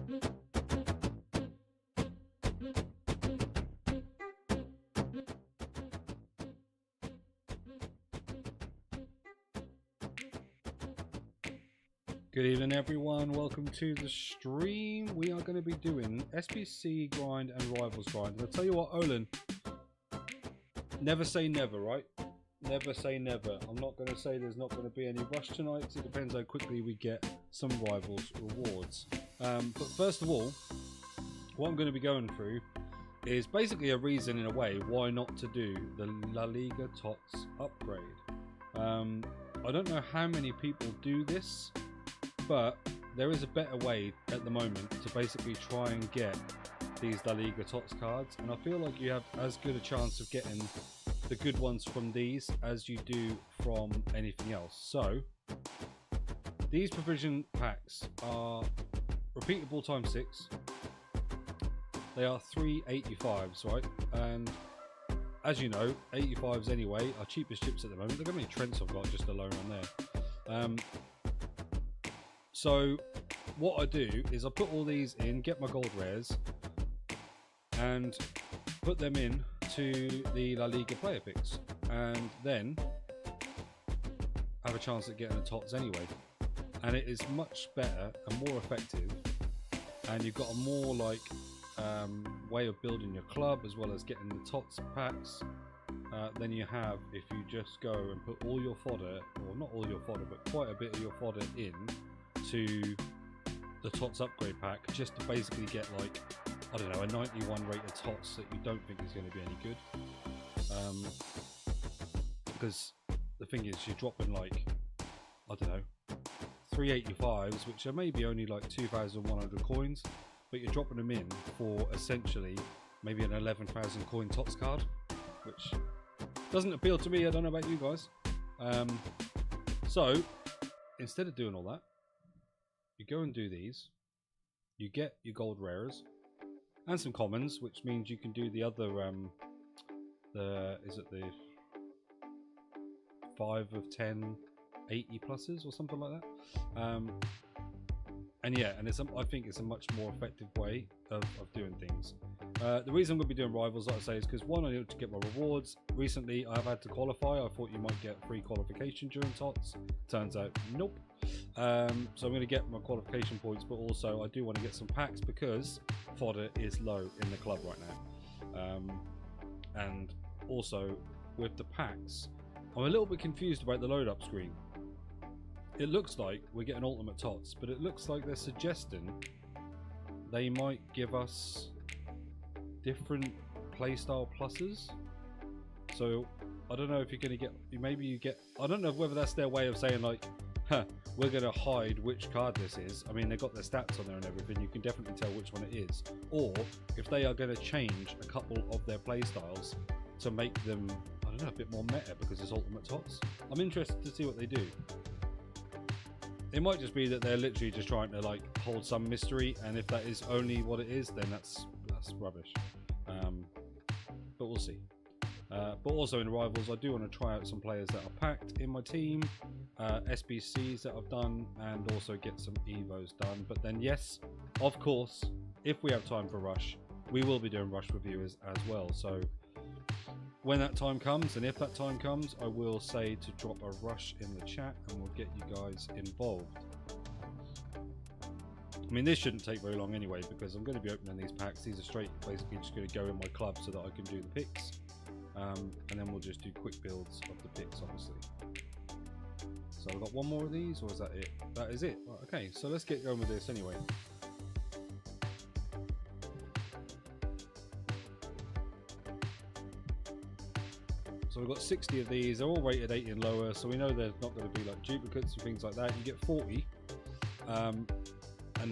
Good evening everyone, welcome to the stream. We are going to be doing SBC grind and rivals grind. And I'll tell you what, Olin, never say never, right? Never say never. I'm not going to say there's not going to be any rush tonight. It depends how quickly we get some rivals rewards. But first of all, what I'm going to be going through is basically a reason in a way why not to do the La Liga Tots upgrade. I don't know how many people do this, but there is a better way at the moment to basically try and get these La Liga Tots cards, and I feel like you have as good a chance of getting the good ones from these as you do from anything else. So these provision packs are repeatable times 6. They are 385s, right? And as you know, 85s anyway are cheapest chips at the moment. Look how many Trents I've got just alone on there. So what I do is I put all these in, get my gold rares, and put them in to the La Liga player picks, and then have a chance at getting the tots anyway. And it is much better and more effective, and you've got a more like way of building your club as well as getting the tots packs than you have if you just go and put all your fodder, or not all your fodder, but quite a bit of your fodder in to the tots upgrade pack, just to basically get like, I don't know, a 91 rated tots that you don't think is going to be any good. Because the thing is, you're dropping like, I don't know, 385s, which are maybe only like 2,100 coins, but you're dropping them in for essentially maybe an 11,000 coin tots card, which doesn't appeal to me. I don't know about you guys. So instead of doing all that, you go and do these, you get your gold rares and some commons, which means you can do the other is it the 5 of 10 80 pluses or something like that. And yeah, and I think it's a much more effective way of doing things. The reason I'm going to be doing rivals, like I say, is because one, I need to get my rewards. Recently I've had to qualify. I thought you might get free qualification during tots. Turns out nope. So I'm going to get my qualification points, but also I do want to get some packs because fodder is low in the club right now. And also with the packs, I'm a little bit confused about the load up screen. It looks like we're getting ultimate tots, but it looks like they're suggesting they might give us different playstyle pluses. So I don't know if you're going to get, maybe you get, I don't know whether that's their way of saying like, huh, we're going to hide which card this is. I mean, they've got their stats on there and everything, you can definitely tell which one it is. Or if they are going to change a couple of their playstyles to make them, I don't know, a bit more meta because it's ultimate tots. I'm interested to see what they do. It might just be that they're literally just trying to like hold some mystery, and if that is only what it is, then that's rubbish. But we'll see. But also in rivals, I do want to try out some players that are packed in my team, SBCs that I've done, and also get some Evos done. But then yes, of course, if we have time for rush, we will be doing rush reviewers as well. So when that time comes, and if that time comes, I will say to drop a rush in the chat and we'll get you guys involved. I mean, this shouldn't take very long anyway, because I'm going to be opening these packs. These are straight, basically just going to go in my club so that I can do the picks. And then we'll just do quick builds of the picks, obviously. So I've got one more of these, or is that it? That is it. Right, okay, so let's get going with this anyway. So we've got 60 of these. They're all rated 80 and lower, so we know there's not going to be like duplicates and things like that. You get 40, and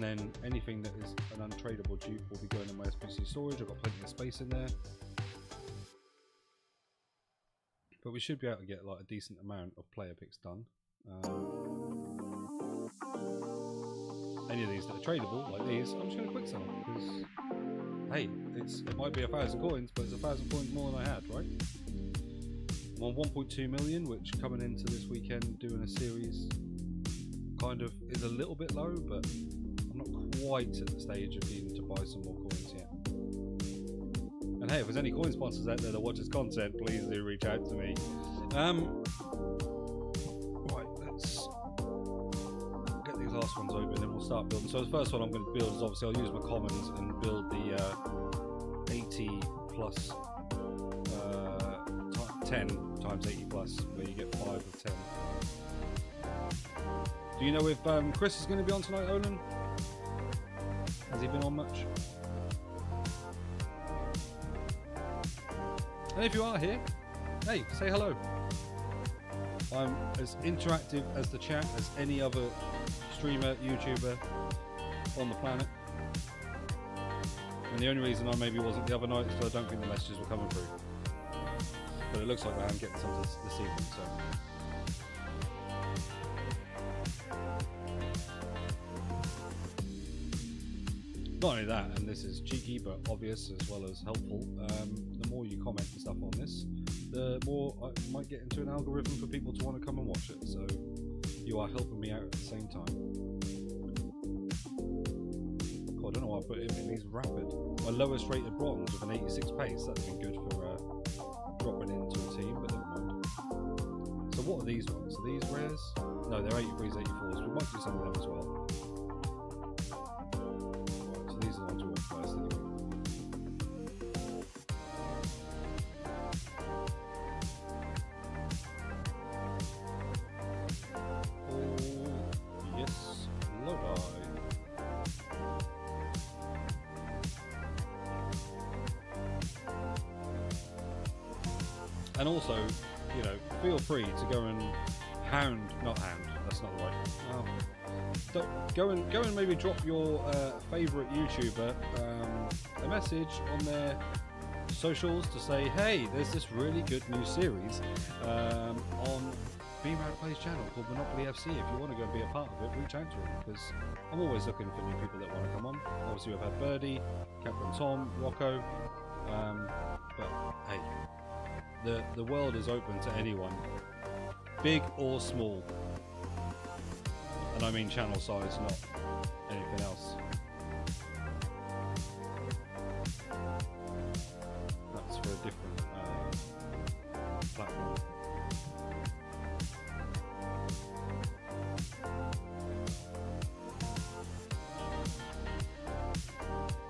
then anything that is an untradeable dupe will be going in my SPC storage. I've got plenty of space in there, but we should be able to get like a decent amount of player picks done. Any of these that are tradable, like these, I'm just going to quick sell them because, hey, it might be 1,000 coins, but it's 1,000 coins more than I had, right? I'm on 1.2 million, which coming into this weekend doing a series kind of is a little bit low, but I'm I'm not quite at the stage of needing to buy some more coins yet. And hey, if there's any coin sponsors out there that watch this content, please do reach out to me. Right, let's get these last ones open, then we'll start building. So the first one I'm going to build is obviously I'll use my commons and build the 80 plus 10 times 80 plus, where you get 5 of 10. Do you know if Chris is going to be on tonight, Olin? Has he been on much? And if you are here, hey, say hello. I'm as interactive as the chat as any other streamer, YouTuber on the planet. And the only reason I maybe wasn't the other night is because I don't think the messages were coming through. But it looks like I am getting some this evening, so. Not only that, and this is cheeky but obvious as well as helpful, the more you comment and stuff on this, the more I might get into an algorithm for people to want to come and watch it, so you are helping me out at the same time. God, I don't know why I put him in, he's rapid. My lowest rated bronze with an 86 pace, that'd been good for dropping into a team, but never mind. So what are these ones? Are these rares? No, they're 83s, 84s, we might do some of them as well. These are the ones we want first anyway. Oh, yes, Lodi. And also, you know, feel free to go and that's not the right. Go and maybe drop your favourite YouTuber a message on their socials to say, hey, there's this really good new series on B-RAD Plays channel called Monopoly FC. If you want to go and be a part of it, reach out to them, because I'm always looking for new people that want to come on. Obviously we've had Birdie, Captain Tom, Rocco, but hey, the world is open to anyone, big or small. And I mean channel size, not anything else. That's for a different platform.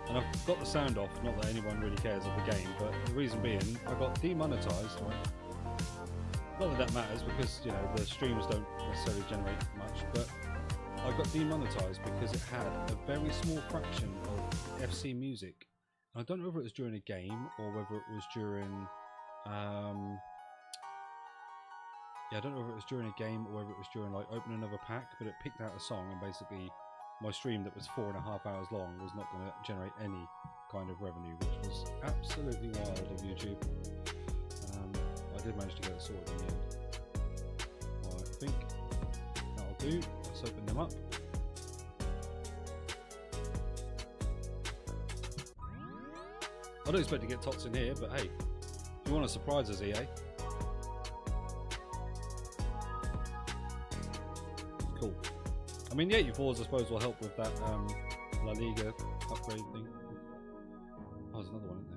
And I've got the sound off, not that anyone really cares of the game, but the reason being, I got demonetized. Not that that matters, because you know the streams don't necessarily generate much, but I got demonetized because it had a very small fraction of FC music. I don't know whether it was during a game or whether it was during yeah, I don't know whether it was during a game or whether it was during like opening of a pack, but it picked out a song, and basically my stream that was 4.5 hours long was not going to generate any kind of revenue, which was absolutely wild of YouTube. I did manage to get it sorted in the end. Right, I think that'll do. Let's open them up. I don't expect to get tots in here, but hey, if you want to surprise us, EA. Cool. I mean, the 84s I suppose will help with that La Liga upgrade thing. Oh, there's another one in there.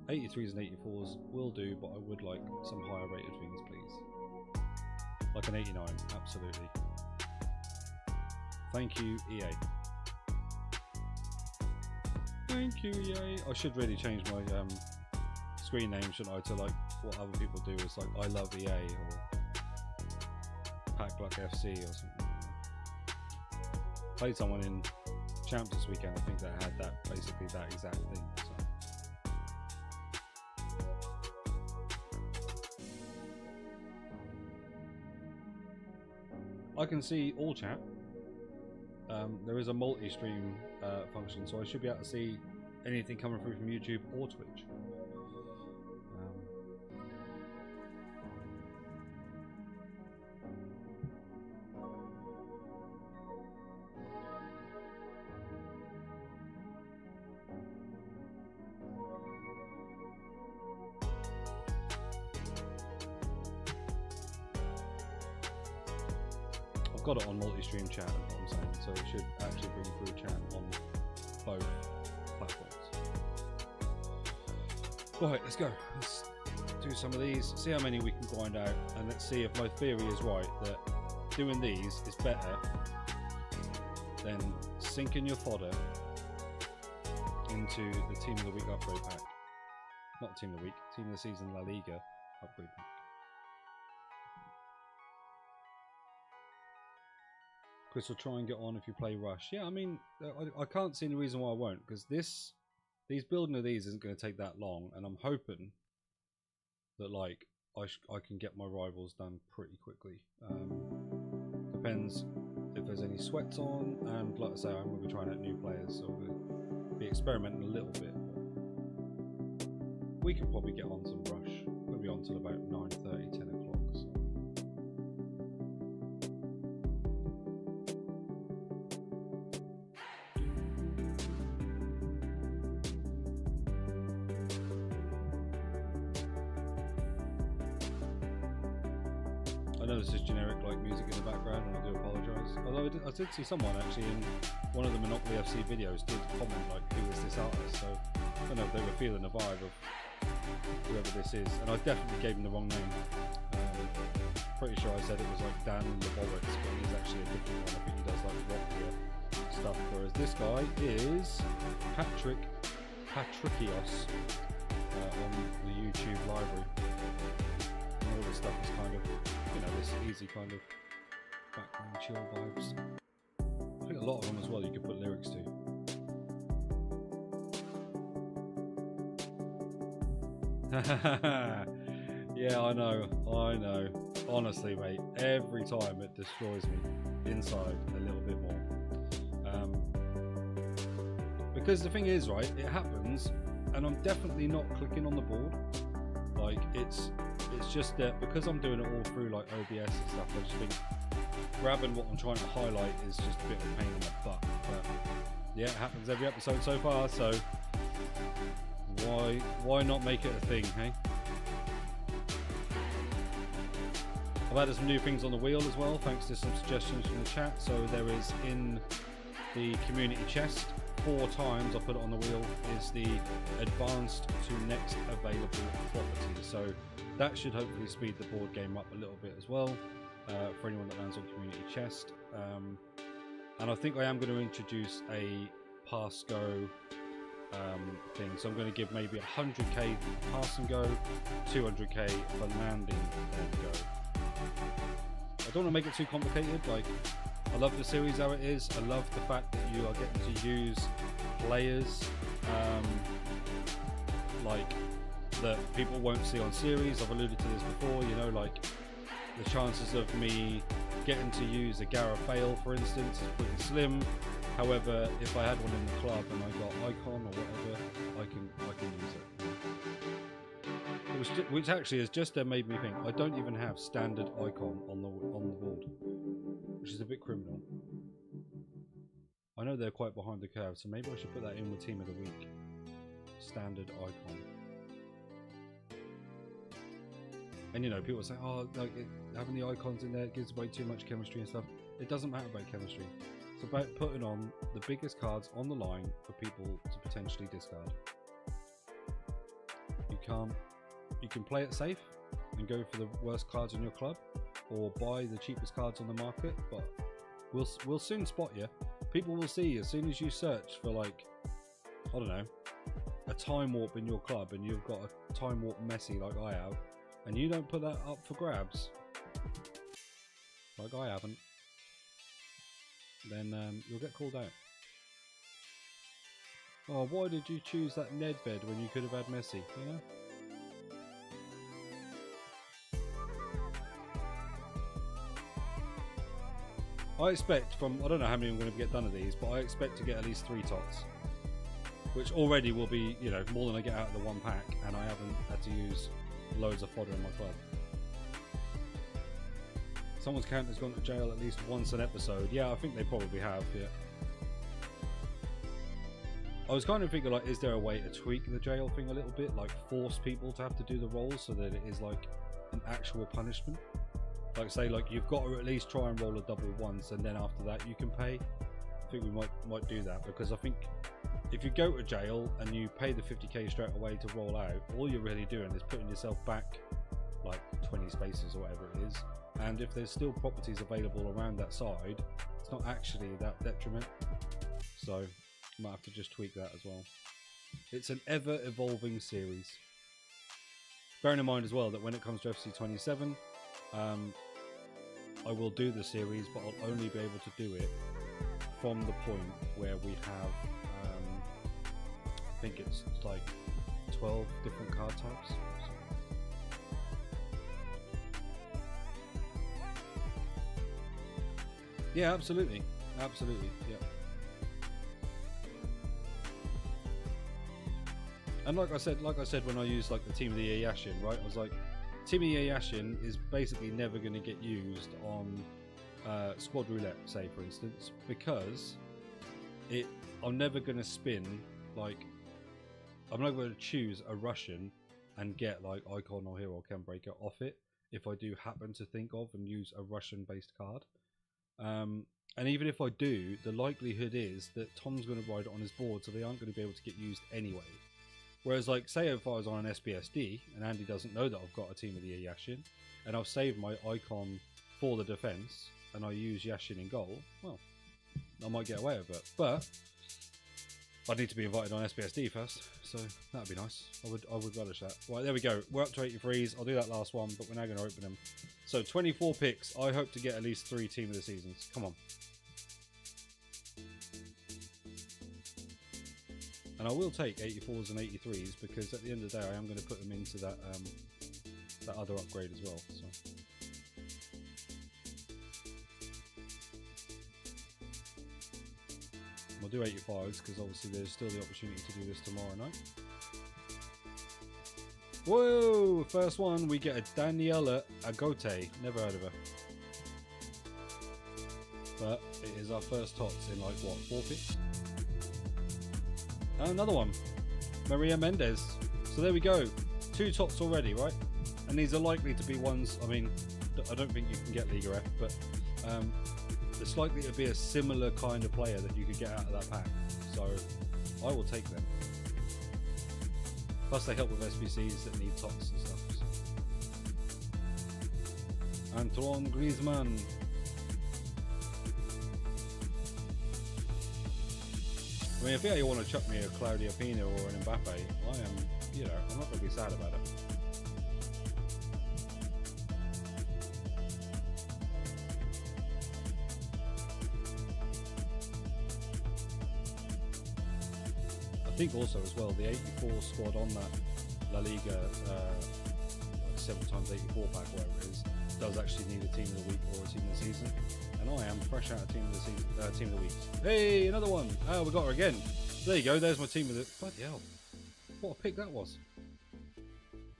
83s and 84s will do, but I would like some higher rated things, please. Like an 89, absolutely. Thank you, EA. Thank you, EA. I should really change my screen name, shouldn't I, to like what other people do. It's like I love EA or Pack Luck FC or something. Played someone in Champs this weekend, I think, that had that, basically that exact thing. So. I can see all chat. There is a multi-stream function, so I should be able to see anything coming through from YouTube or Twitch. got it on multi-stream chat, is what I'm saying, so it should actually bring through chat on both platforms. Right, let's go. Let's do some of these, see how many we can grind out, and let's see if my theory is right that doing these is better than sinking your fodder into the Team of the Week upgrade pack. Not Team of the Week, Team of the Season La Liga upgrade pack. Chris will try and get on if you play Rush. Yeah, I mean, I can't see any reason why I won't, because these building of these isn't going to take that long, and I'm hoping that like I can get my rivals done pretty quickly. Depends if there's any sweats on, and like I say, I'm going to be trying out new players, so I'm going to be experimenting a little bit. We can probably get on some Rush. We'll be on till about 9:30, 10 o'clock. So. I know this is generic like music in the background, and I do apologise. Although I did see someone actually in one of the Monopoly FC videos did comment like, who is this artist? So I don't know if they were feeling the vibe of whoever this is, and I definitely gave him the wrong name. Pretty sure I said it was like Dan Lebowitz, but he's actually a different one. I think he does like rockier stuff, whereas this guy is Patricios on the YouTube library. And all this stuff is kind of, you know, this easy kind of background chill vibes. I think a lot of them as well you could put lyrics to. Yeah, I know. Honestly, mate, every time it destroys me inside a little bit more. Because the thing is, right, it happens, and I'm definitely not clicking on the board. Like, it's just that because I'm doing it all through like OBS and stuff, I just think grabbing what I'm trying to highlight is just a bit of a pain in the butt. But yeah, it happens every episode so far, so why not make it a thing, hey? I've added some new things on the wheel as well, thanks to some suggestions from the chat. So there is in the community chest, 4 times I put it on the wheel, is the advanced to next available property. So that should hopefully speed the board game up a little bit as well, for anyone that lands on community chest. And I think I am going to introduce a pass go thing. So I'm going to give maybe 100k pass and go, 200k for landing and go. I don't want to make it too complicated. Like, I love the series how it is. I love the fact that you are getting to use players like that people won't see on series. I've alluded to this before, you know, like the chances of me getting to use a Gareth Bale, for instance, is pretty slim. However, if I had one in the club and I got icon or whatever, I can use it. Which actually has just made me think I don't even have standard icon on the board, which is a bit criminal. I know they're quite behind the curve, so maybe I should put that in with Team of the Week. Standard icon. And you know, people say, oh, like having the icons in there gives away too much chemistry and stuff. It doesn't matter about chemistry. It's about putting on the biggest cards on the line for people to potentially discard. You can play it safe and go for the worst cards in your club, or buy the cheapest cards on the market, but we'll soon spot you. People will see you as soon as you search for, like, I don't know, a time warp in your club, and you've got a time warp Messi like I have, and you don't put that up for grabs, like I haven't, then you'll get called out. Oh, why did you choose that Nedved when you could have had Messi, you know? I expect I don't know how many I'm going to get done of these, but I expect to get at least 3 tots. Which already will be, you know, more than I get out of the 1 pack, and I haven't had to use loads of fodder in my club. Someone's character's gone to jail at least once an episode. Yeah, I think they probably have, yeah. I was kind of thinking, like, is there a way to tweak the jail thing a little bit? Like, force people to have to do the roles so that it is, like, an actual punishment? like say like you've got to at least try and roll a double once, and then after that you can pay. I think we might do that, because I think if you go to jail and you pay the 50k straight away to roll out, all you're really doing is putting yourself back like 20 spaces or whatever it is. And if there's still properties available around that side, it's not actually that detriment. So I might have to just tweak that as well. It's an ever evolving series. Bearing in mind as well that when it comes to FC27, I will do the series, but I'll only be able to do it from the point where we have, I think it's like 12 different card types. Yeah, absolutely, absolutely, yeah. And like I said when I used like the Team of the Year Yashin, right? I was like, Team of the Year Yashin is basically never going to get used on Squad Roulette, say for instance, because I'm never going to spin, like, I'm not going to choose a Russian and get like Icon or Hero or Chem Breaker off it if I do happen to think of and use a Russian based card. And even if I do, the likelihood is that Tom's going to ride it on his board, so they aren't going to be able to get used anyway. Whereas, like, say if I was on an SBSD and Andy doesn't know that I've got a Team of the Year Yashin, and I've saved my Icon for the defense, and I use Yashin in goal, well, I might get away with it. But I'd need to be invited on SBSD first, so that'd be nice. I would relish that. Right, there we go. We're up to 83s. I'll do that last one, but we're now going to open them. So 24 picks. I hope to get at least 3 Team of the Seasons. Come on. And I will take 84s and 83s, because at the end of the day I am going to put them into that that other upgrade as well. So we'll do 85s because obviously there's still the opportunity to do this tomorrow night. Whoa! First one, we get a Daniela Agote. Never heard of her. But it is our first tots in like what, 4 picks? Another one, Maria Mendes. So there we go, 2 tots already, right? And these are likely to be ones, I mean, I don't think you can get Liga F, but it's likely to be a similar kind of player that you could get out of that pack. So I will take them. Plus they help with SBCs that need tots and stuff. So. Antoine Griezmann. I mean, if you want to chuck me a Claudia Pina or an Mbappe, I am, you know, I'm not going to be sad about it. I think also as well, the 84 squad on that La Liga 7x84 pack, whatever it is, does actually need a Team of the Week or a Team of the Season. And I am fresh out of Team of the Season, Team of the Week. Hey, another one! Oh, we got her again. There you go. There's my Team of the. Bloody hell! What a pick that was.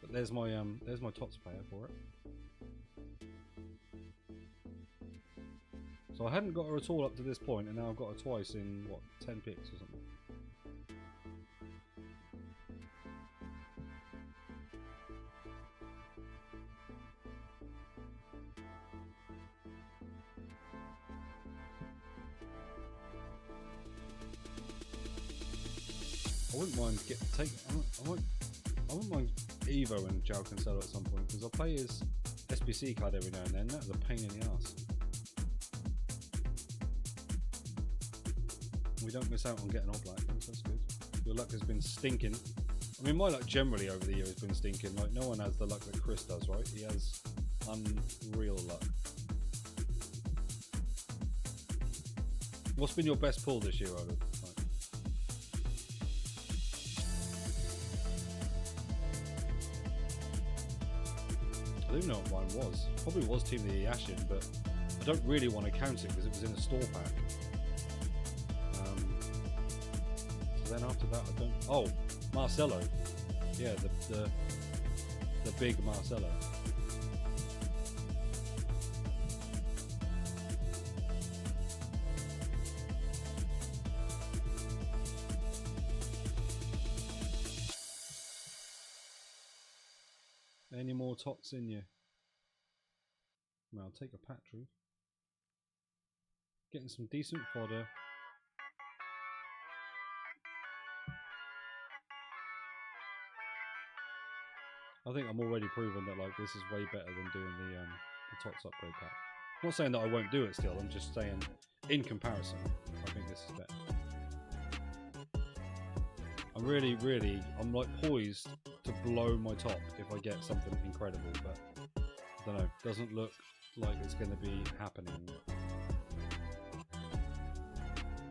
But there's my tots player for it. So I hadn't got her at all up to this point, and now I've got her twice in what, 10 picks or something. I wouldn't mind I wouldn't mind Evo and João Cancelo at some point, because I'll play his SBC card every now and then. That's a pain in the ass. We don't miss out on getting Oblak, so that's good. Your luck has been stinking. I mean, my luck generally over the year has been stinking. Like, no one has the luck that Chris does, right? He has unreal luck. What's been your best pull this year, Owen? I don't even know what mine was. Probably was Team of the Yashin, but I don't really want to count it because it was in a store pack. So then after that, I don't. Oh, Marcelo. Yeah, the big Marcelo. Any more tots in you? I mean, I'll take a Patry. Getting some decent fodder. I think I'm already proven that like this is way better than doing the TOTS upgrade pack. I'm not saying that I won't do it still, I'm just saying in comparison, I think this is better. I'm like poised to blow my top if I get something incredible, but I don't know, doesn't look like it's going to be happening.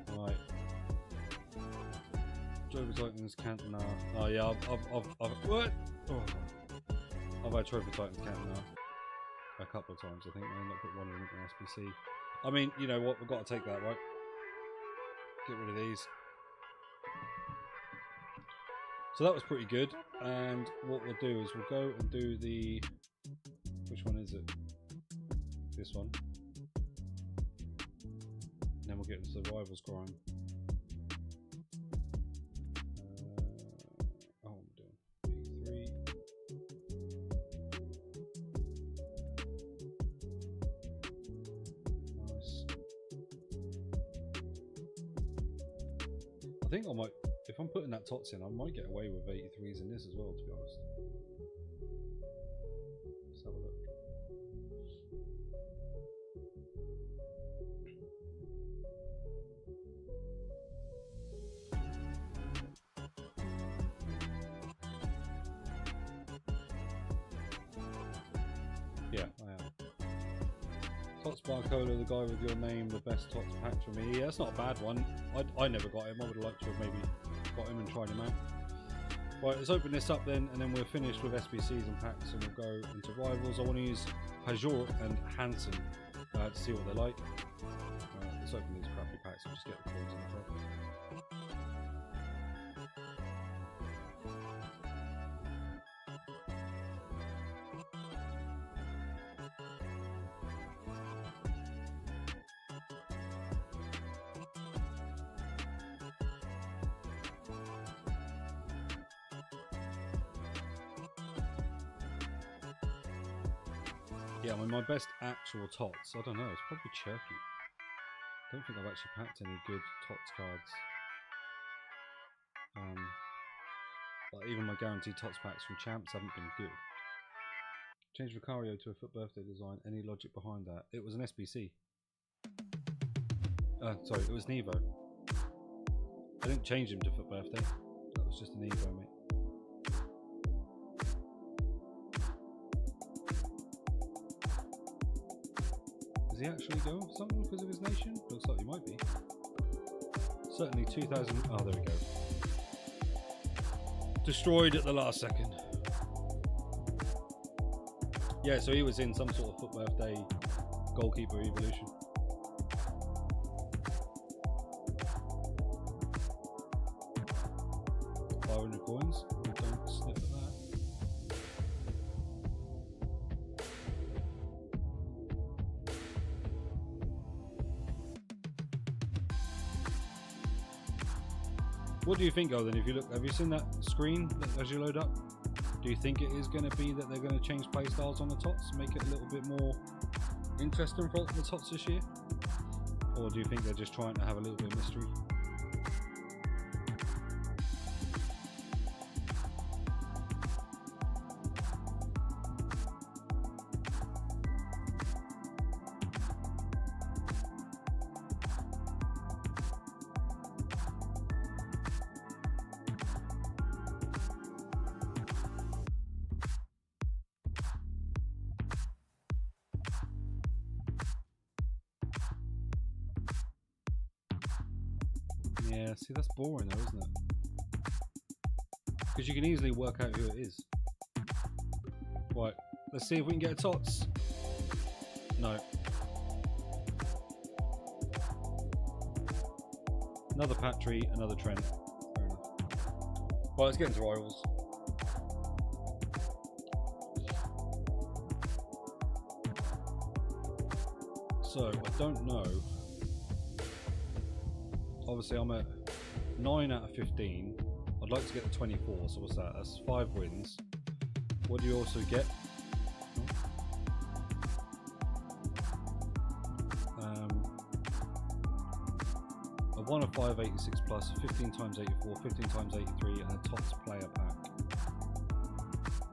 Right. Trophy Titans can't now. Oh yeah, I've what? Oh. I've had Trophy Titans count now a couple of times. I think I ended up putting one of them in SBC. I mean, you know what? We've got to take that, right? Get rid of these. So that was pretty good. And what we'll do is we'll go and do the. Which one is it? This one. And then we'll get into the rivals grind. I think I might, if I'm putting that TOTS in, I might get away with 83s in this as well, to be honest. Let's have a look. Yeah, I am. TOTS Barcola, the guy with your name, the best TOTS pack for me. Yeah, that's not a bad one. I never got him. I would have liked to have maybe got him and tried him out. Right, let's open this up then, and then we're finished with SBCs and packs, and we'll go into rivals. I want to use Pajor and Hansen to see what they're like. Let's open these crappy packs and just get the coins in the front. Yeah, I mean, my best actual TOTS, I don't know, it's probably Cherky. I don't think I've actually packed any good TOTS cards. Like even my guaranteed TOTS packs from Champs haven't been good. Change Vicario to a Foot Birthday design, any logic behind that? It was an SBC. Sorry, it was an Evo. I didn't change him to Foot Birthday, that was just an Evo, mate. Does he actually go off something because of his nation? Looks like he might be. Certainly 2000. Oh, there we go. Destroyed at the last second. Yeah, so he was in some sort of Foot Birthday goalkeeper evolution. $500 coins. Don't sniff at that. What do you think, then? If you look, have you seen that screen as you load up? Do you think it is going to be that they're going to change playstyles on the TOTS, make it a little bit more interesting for the TOTS this year? Or do you think they're just trying to have a little bit of mystery? Yeah, see, that's boring though, isn't it? Because you can easily work out who it is. Right, let's see if we can get a TOTS. No. Another Patry, another Trent. Fair enough. Right, let's get into rivals. So, I don't know. Obviously, I'm at 9 out of 15. I'd like to get the 24, so what's that? That's 5 wins. What do you also get? 1 of 5 86 plus, 15 times 84, 15 times 83, and a tops player pack.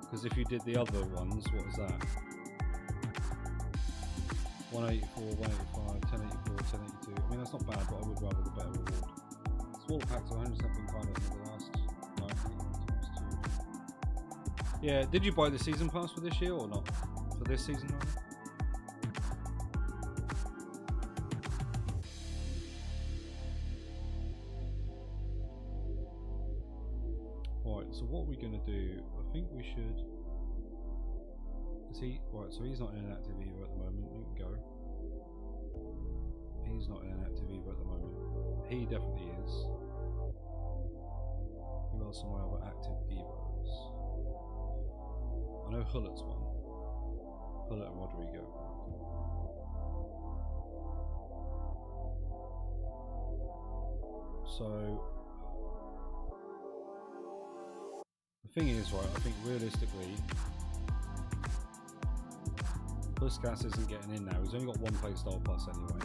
Because if you did the other ones, what was that? 184, 185, 1084, 1082. I mean, that's not bad, but I would rather the better reward. Smaller packs are 100% been kind of in the last. Yeah, did you buy the season pass for this year or not? For this season, rather? Right, so what are we going to do? I think we should. Is he right? So he's not in an active Evo at the moment. You can go. He's not in an active Evo at the moment. He definitely is. Who else are my other active Evos? I know Hullet's one. Hullet and Rodrigo. So the thing is, right, I think realistically Busquets isn't getting in now. He's only got one playstyle plus anyway.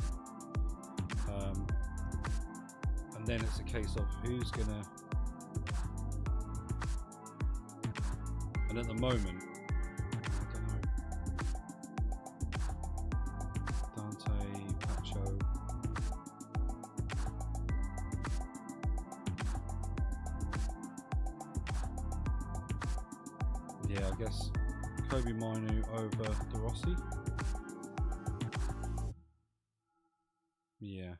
And then it's a case of who's gonna. And at the moment, I don't know. Dante, Pacho. Yeah, I guess Kobe Minu over De Rossi. Yeah.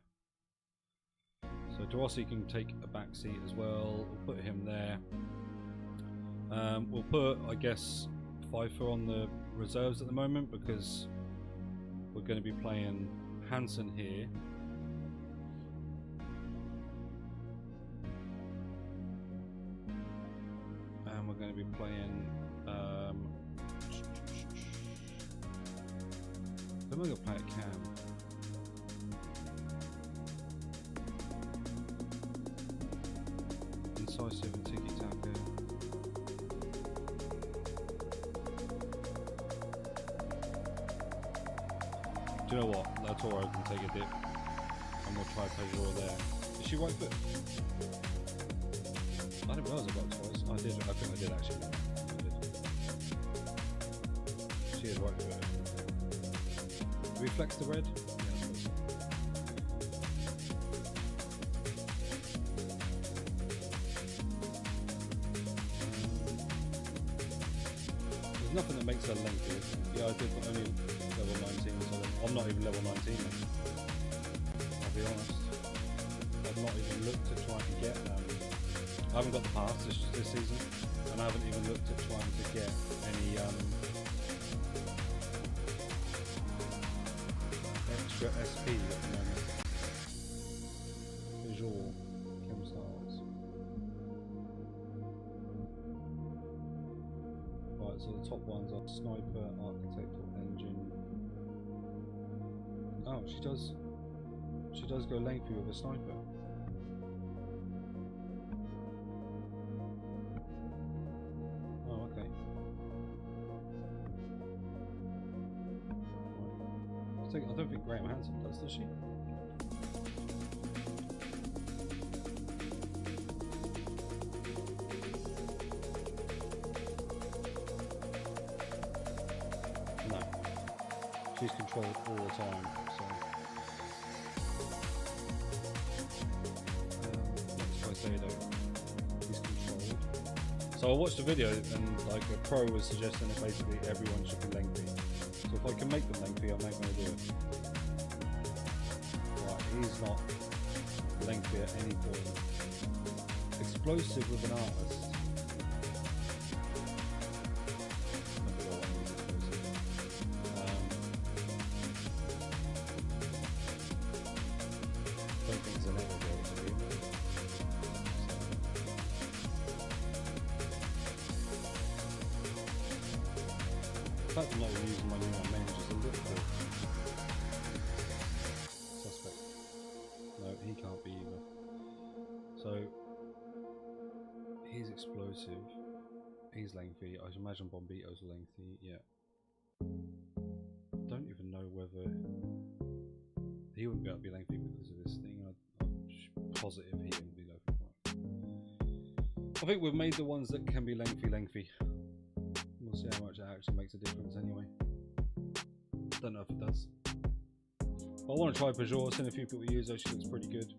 So De Rossi can take a back seat as well. We'll put him there. We'll put, I guess, Pfeiffer on the reserves at the moment because we're going to be playing Hansen here. And we're going to be playing. Then we're going to play at Cam. Incisive and Tiki Taka. Do you know what? Latoro can take a dip and we'll try Peugeot there. Is she right foot? I didn't realise I got it twice. I did. I think I did actually. I did. She is right foot. Do we flex the red? Yeah, I suppose so. There's nothing that makes her lengthy. Yeah, I did, but only level 19, so I'm not even level 19 then. I'll be honest. I've not even looked at trying to get I haven't got the pass this season, and I haven't even looked at trying to get any extra SP at the moment. Visual Kim Styles. Right, so the top ones are Sniper, Architect, or Engine. Oh, she does go lengthy with a Sniper. Oh, okay. Right. I don't think Graham Hansen does she? No. She's controlled all the time, so. Let's say though, he's controlled. So I watched a video and like a pro was suggesting that basically everyone should be lengthy. So if I can make them lengthy, I'm not going to do it. Right, he's not lengthy at any point. Explosive with an artist. Don't think it's an ever goal to be. The fact I'm not using my new main is just a little bit suspect. No, he can't be either. So he's explosive. He's lengthy. I imagine Bombito's lengthy. Yeah. I don't even know whether he wouldn't be able to be lengthy because of this thing. positive heating below. I think we've made the ones that can be lengthy. We'll see how much it actually makes a difference anyway. Don't know if it does. But I want to try Peugeot. I've seen a few people use her. She looks pretty good.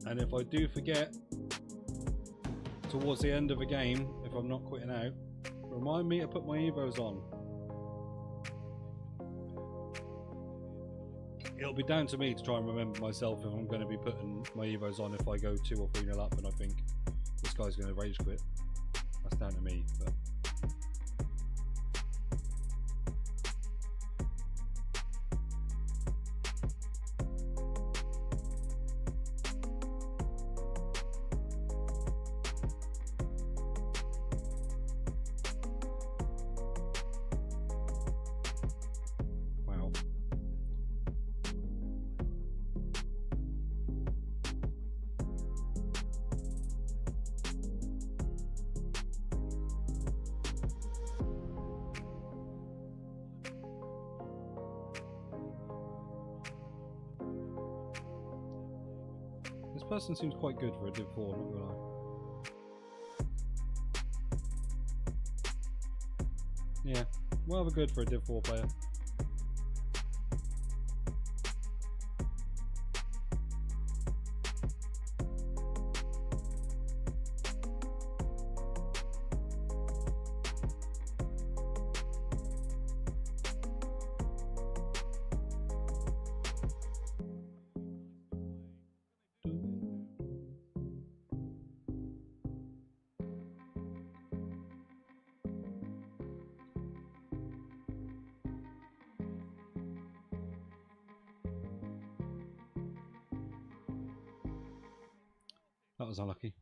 And if I do forget towards the end of a game, if I'm not quitting out, remind me to put my Evos on. It'll be down to me to try and remember myself if I'm going to be putting my Evos on if I go 2 or 3-0 up and I think this guy's going to rage quit. That's down to me. But this person seems quite good for a Div 4, not gonna lie. Yeah, rather good for a Div 4 player. That was unlucky.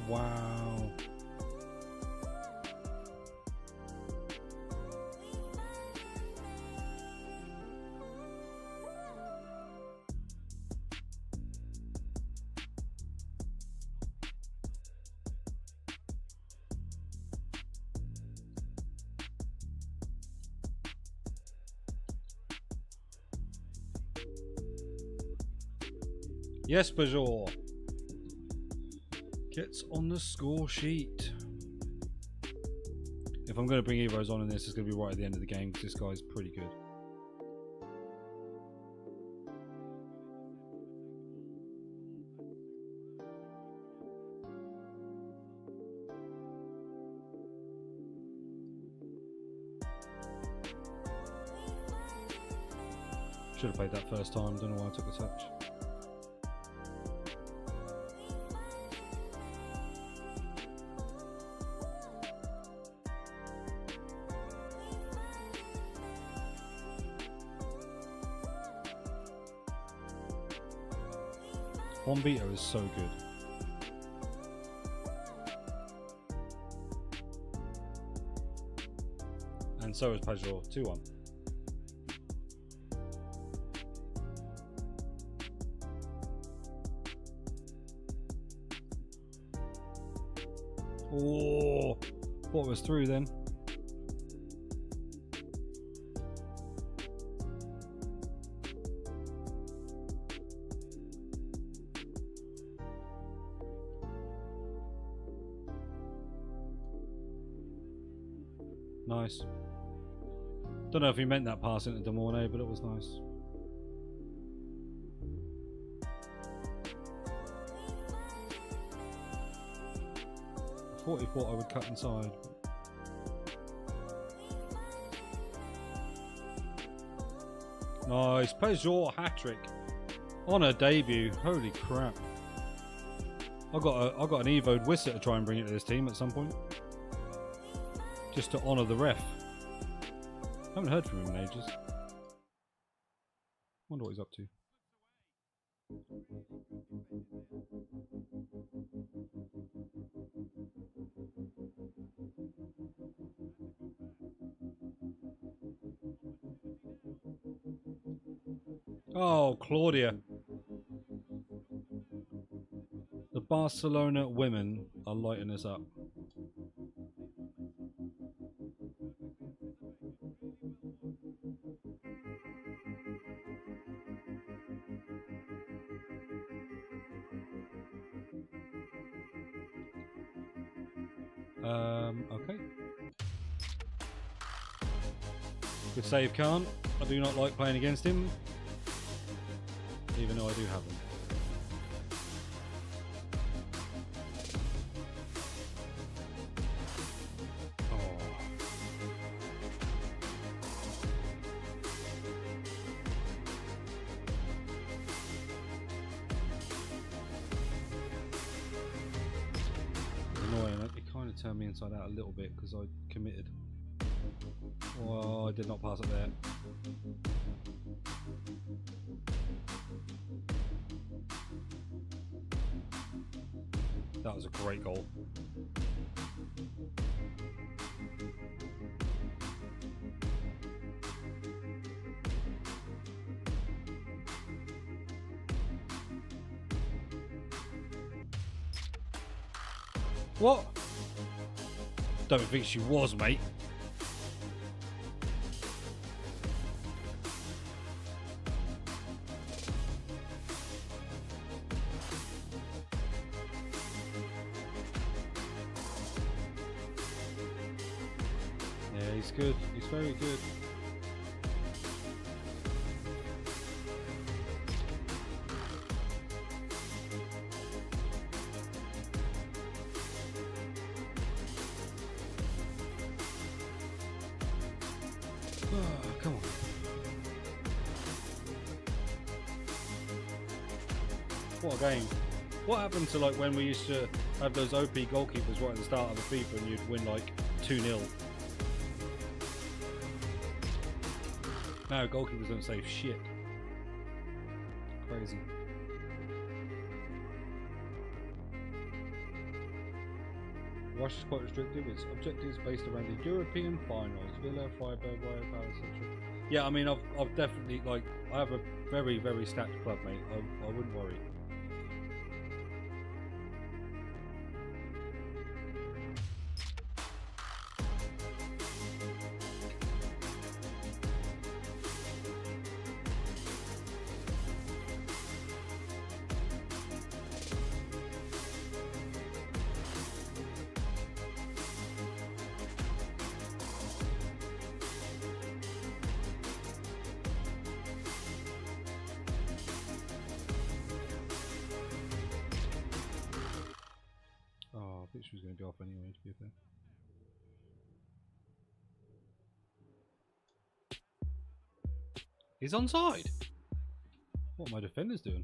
Wow. Yes, Peugeot gets on the score sheet. If I'm going to bring Evos on in this, it's going to be right at the end of the game because this guy's pretty good. Should have played that first time, don't know why I took a touch. Bombito is so good. And so is Peugeot, 2-1. Oh, thought it was through then. Nice. Don't know if he meant that pass into De Mornay, but it was nice. I thought he thought I would cut inside. Nice. Peugeot hat-trick on her debut. Holy crap. I got an Evo'd Wisset to try and bring it to this team at some point. Just to honour the ref. Haven't heard from him in ages. Wonder what he's up to. Oh, Claudia. The Barcelona women are lighting us up. Okay. Good save, Khan. I do not like playing against him, even though I do have him. Turn me inside out a little bit because I committed. Oh, I did not pass it there. That was a great goal. What? Don't think she was, mate. Yeah, he's good. He's very good. Oh, come on. What a game. What happened to like when we used to have those OP goalkeepers right at the start of the FIFA and you'd win like 2-0? Now goalkeepers don't save shit. Crazy. Rush is quite restrictive. Its objectives based around the European finals. Villa, Freiburg, Rayo, Palace, etc. Yeah, I mean, I've definitely like I have a very, very stacked club, mate. I wouldn't worry. Oh, I think she was going to be off anyway, to be fair. He's onside. What are my defenders doing?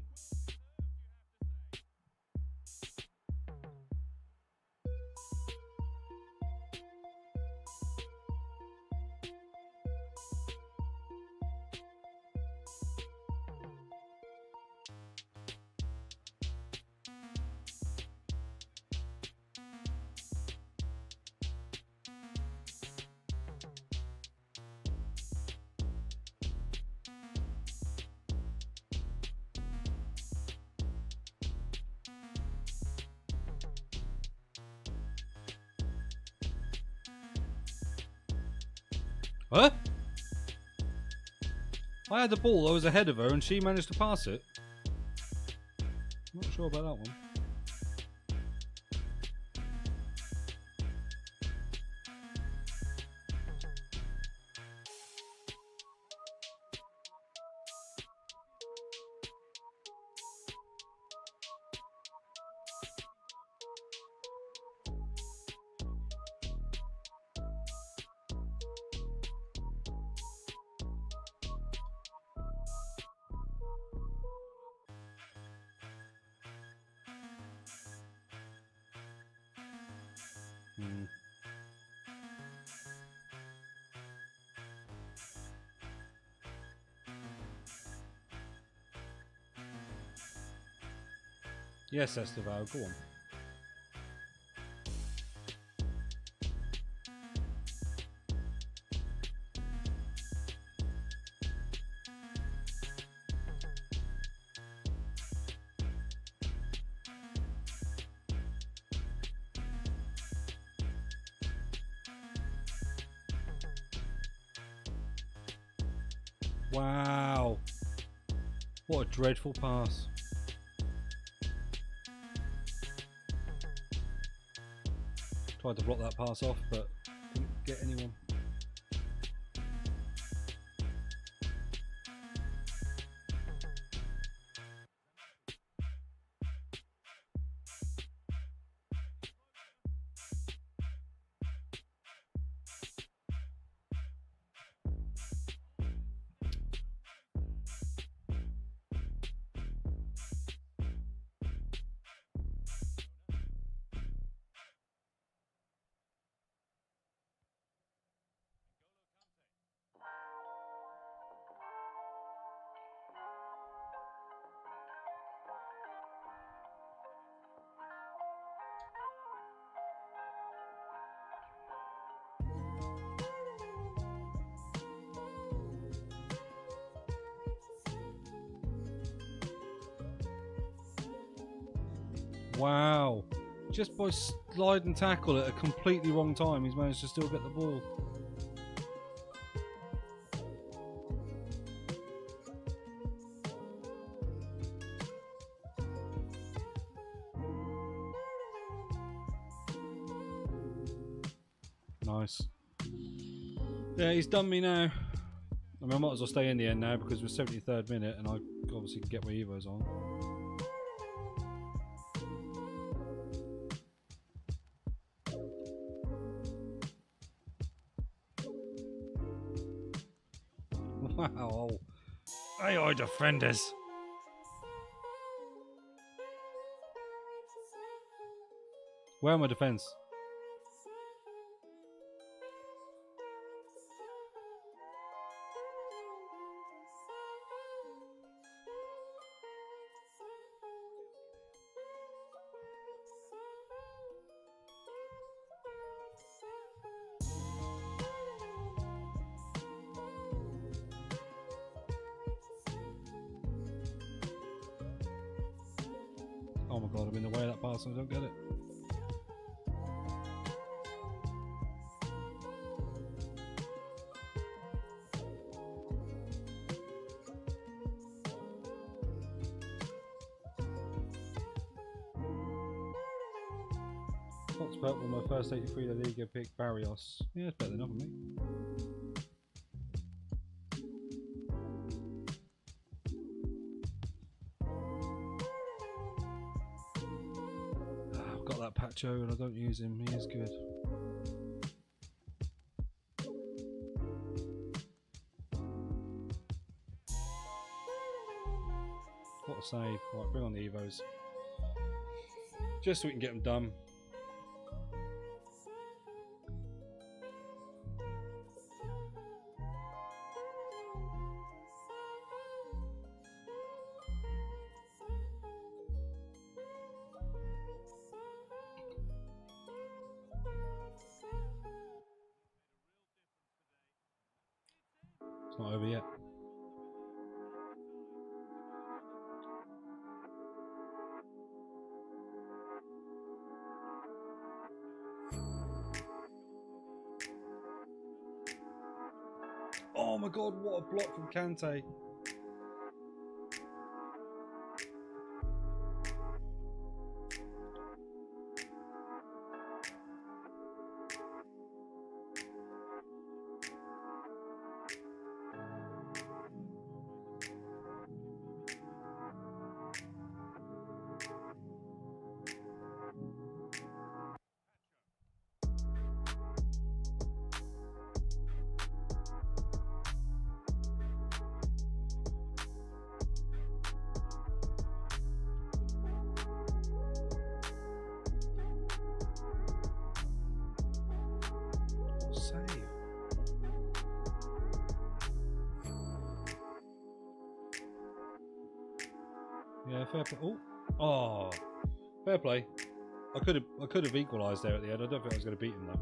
Huh? I had the ball, I was ahead of her, and she managed to pass it. I'm not sure about that one. Yes, Esteval, go on. Wow. What a dreadful pass. Tried to block that pass off, but couldn't get anyone. Wow. Just by slide and tackle at a completely wrong time, he's managed to still get the ball. Nice. Yeah, he's done me now. I mean, I might as well stay in the end now because we're 73rd minute and I obviously can get my Evos on. Wow. AI defenders. Where are my defence? Oh my god, I'm in the way of that pass and I don't get it. Fox Purple, my first 83 La Liga pick, Barrios. Yeah, it's better than nothing, mate. I've got that Pacho and I don't use him, he is good. What a save. Right, bring on the Evos. Just so we can get them done. It's not over yet. Oh my god, what a block from Kante. Save. Yeah, fair play. Oh, Fair play. I could have equalised there at the end. I don't think I was going to beat him though.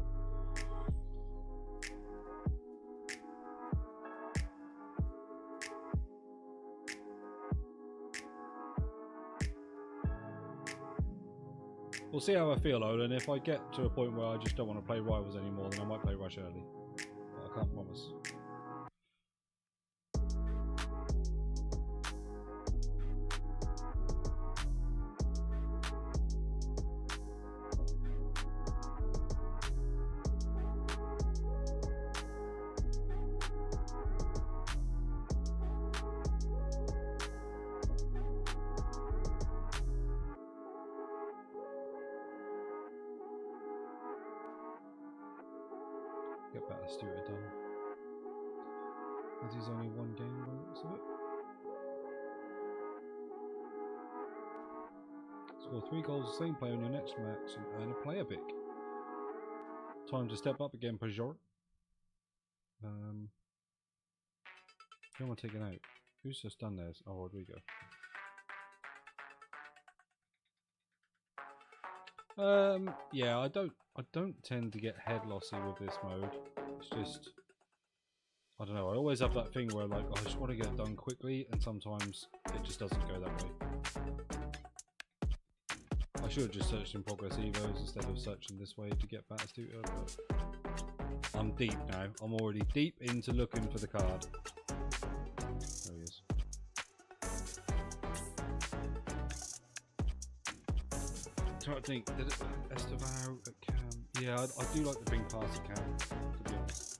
We'll see how I feel, Olin. If I get to a point where I just don't want to play Rivals anymore, then I might play Rush early. But I can't promise. Get better Stewart done. As he's only one game by the looks of it. Score 3 goals, the same player in your next match and earn a player pick. Time to step up again, Pajor. Who am I taking out? Who's just done theirs? Oh, Rodrigo. Yeah, I don't tend to get head lossy with this mode. It's just, I don't know, I always have that thing where like, I just want to get it done quickly, and sometimes it just doesn't go that way. I should have just searched in progress evos instead of searching this way to get better Studio, but I'm deep now. I'm already deep into looking for the card. There he is. I'm trying to think, did it Estevao at Cam? Yeah, I do like the big pass at Cam, to be honest.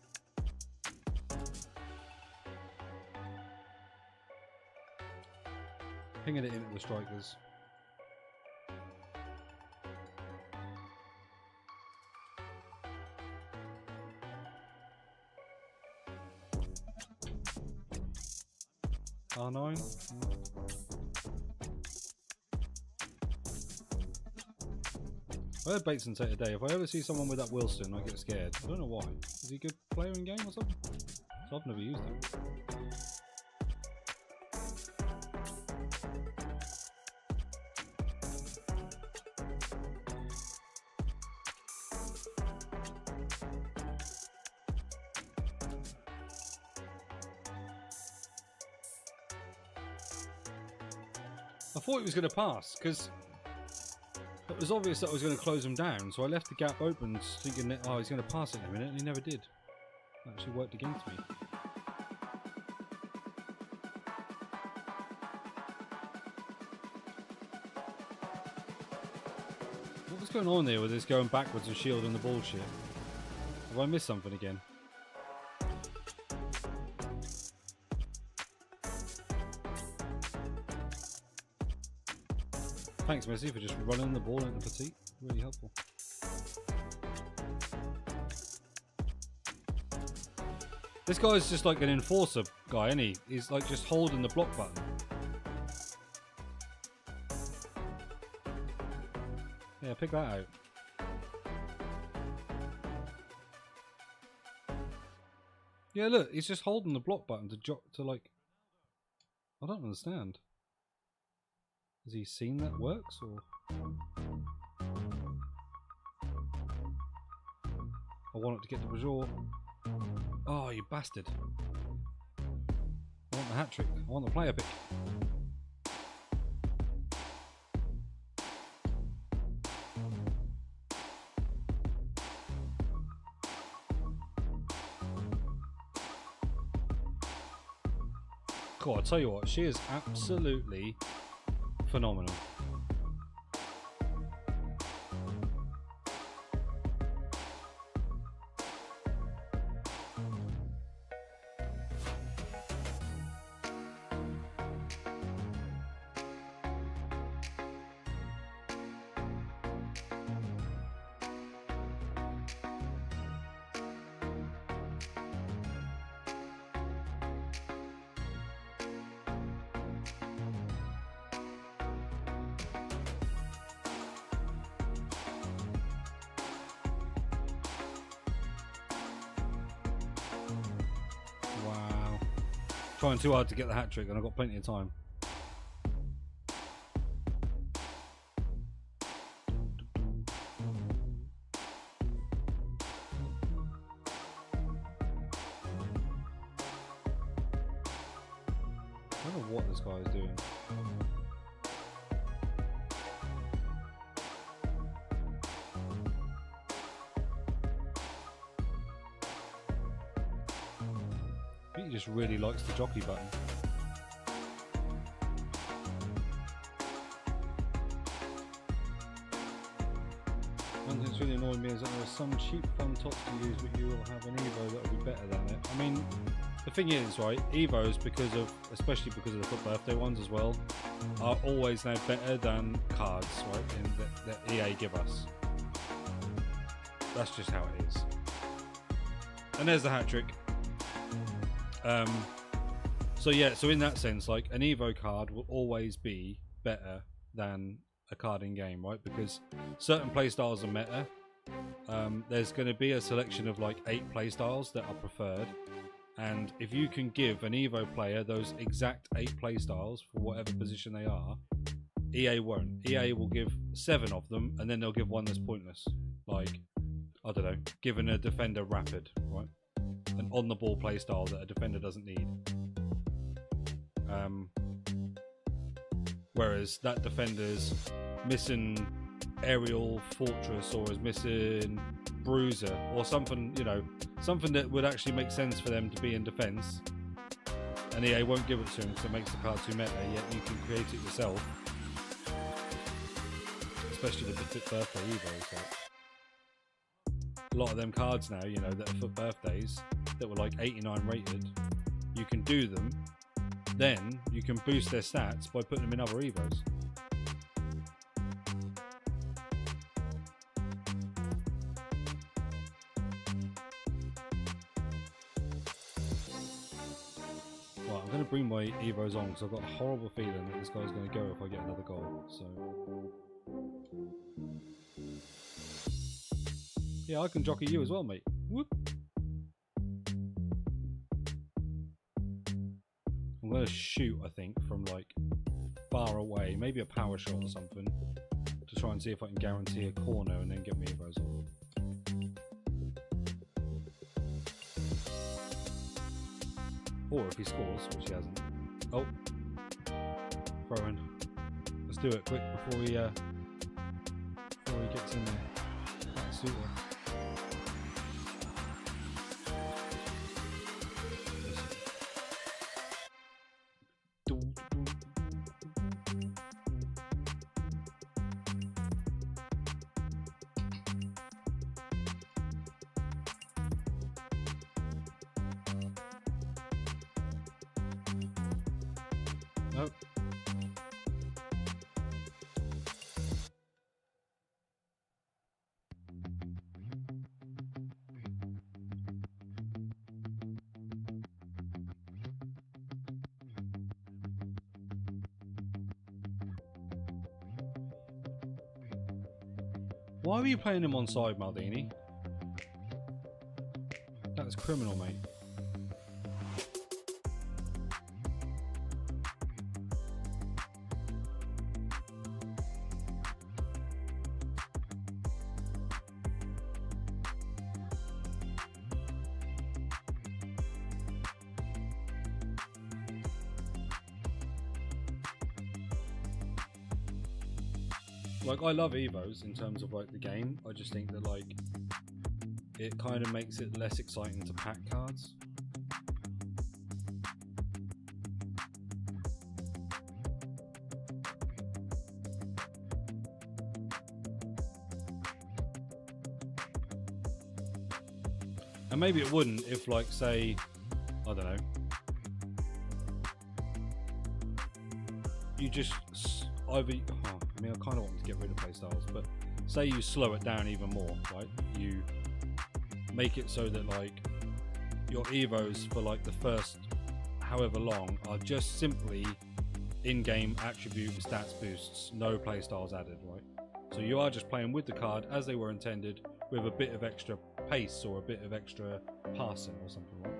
Pinging it into the strikers. R9. I heard Bateson say today, if I ever see someone with that Wilson, I get scared. I don't know why. Is he a good player in game or something? So I've never used him. I thought he was going to pass, because it was obvious that I was going to close him down, so I left the gap open thinking that, oh, he's going to pass it in a minute, and he never did. It actually worked against me. What was going on there with this going backwards and shielding the bullshit? Have I missed something again? Thanks, Messi, for just running the ball into Petit. Really helpful. This guy's just like an enforcer guy, isn't he? He's like just holding the block button. Yeah, pick that out. Yeah, look, he's just holding the block button to like... I don't understand. Has he seen that works, or...? I want it to get the Bajor. Oh, you bastard. I want the hat-trick. I want the player pick. Cool, I'll tell you what, she is absolutely phenomenal. Trying too hard to get the hat trick, and I've got plenty of time. I don't know what this guy is doing. I think he just really likes the jockey button. One thing that's really annoying me is that there are some cheap fun tops to use, but you will have an Evo that will be better than it. I mean, the thing is, right, Evos, especially because of the foot birthday ones as well, are always now better than cards, right, that EA give us. That's just how it is. And there's the hat trick. So yeah, so in that sense, like, an Evo card will always be better than a card in game, right? Because certain playstyles are meta. There's going to be a selection of like 8 playstyles that are preferred, and if you can give an Evo player those exact 8 playstyles for whatever position they are, EA won't. EA will give 7 of them, and then they'll give one that's pointless. Like, I don't know, giving a defender rapid, right? An on-the-ball playstyle that a defender doesn't need. Whereas that defender's missing aerial fortress, or is missing bruiser, or something, you know, something that would actually make sense for them to be in defense, and EA won't give it to them because it makes the card too meta, yet you can create it yourself, especially with the Fit Birthday Evos. Like, a lot of them cards now, you know, that are for birthdays that were like 89 rated, you can do them, then you can boost their stats by putting them in other Evos. Right, I'm going to bring my Evos on because I've got a horrible feeling that this guy's going to go if I get another goal. So yeah, I can jockey you as well, mate. Whoop. I'm going to shoot, I think, from like far away, maybe a power shot or something, to try and see if I can guarantee a corner and then get me Evos on. Or if he scores, which he hasn't. Oh, throw in. Let's do it quick before he gets in there. That's super. Nope. Why were you playing him on side, Maldini? That's criminal, mate. Like, I love Evos in terms of like the game. I just think that like it kind of makes it less exciting to pack cards. And maybe it wouldn't if, like, say, I don't know, you just either, I mean, I kind of want to get rid of playstyles, but say you slow it down even more, right? You make it so that like your Evos for like the first however long are just simply in-game attribute stats boosts, no playstyles added, right? So you are just playing with the card as they were intended, with a bit of extra pace or a bit of extra passing or something, right?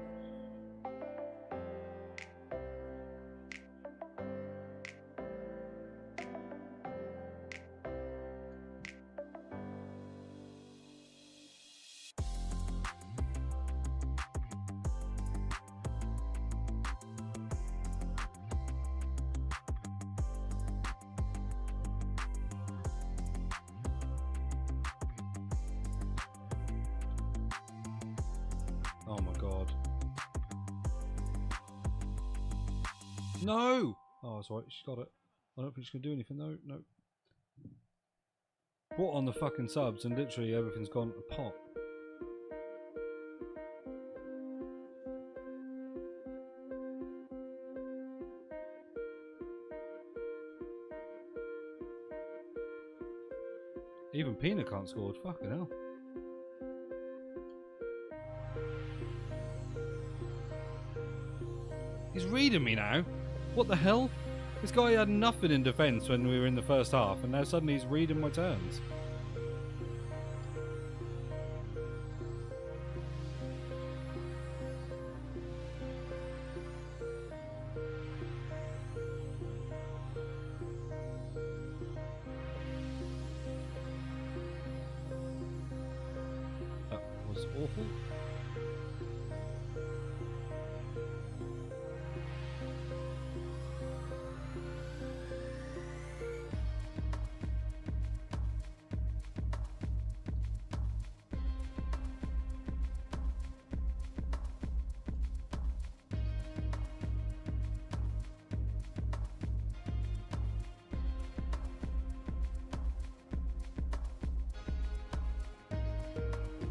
No! Oh, it's alright, she's got it. I don't think she's going to do anything, though. No. Brought on the fucking subs and literally everything's gone to pot. Even Pina can't score. Fucking hell. He's reading me now. What the hell? This guy had nothing in defence when we were in the first half, and now suddenly he's reading my turns. That was awful.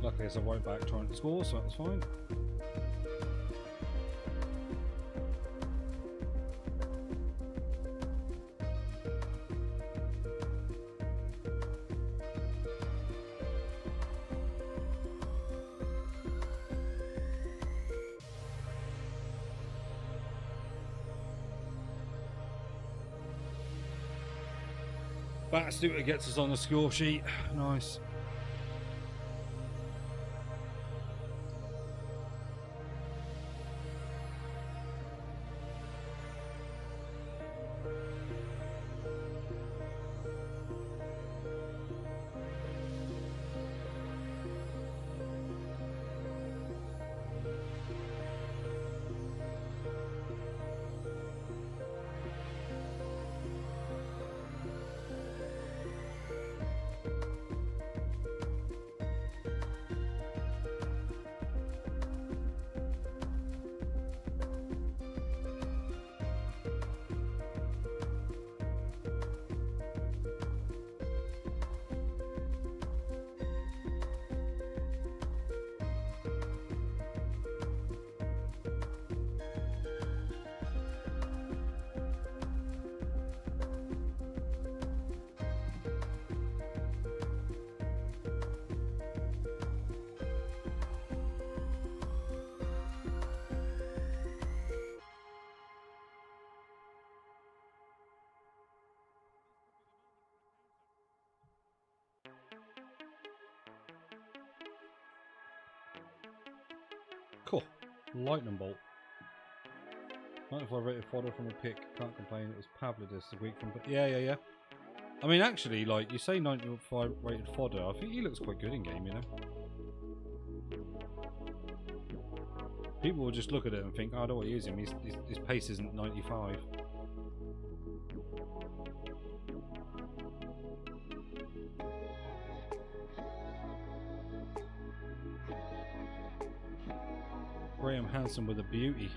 Luckily it's a right back trying to score, so that's fine. Batistuta gets us on the score sheet. Nice. Cool. Lightning bolt. 95 rated fodder from a pick. Can't complain. It was Pavlidis the week from. Yeah. I mean, actually, like you say, 95 rated fodder. I think he looks quite good in game. You know. People will just look at it and think, oh, I don't want to use him. His pace isn't 95. Graham Hansen with a beauty.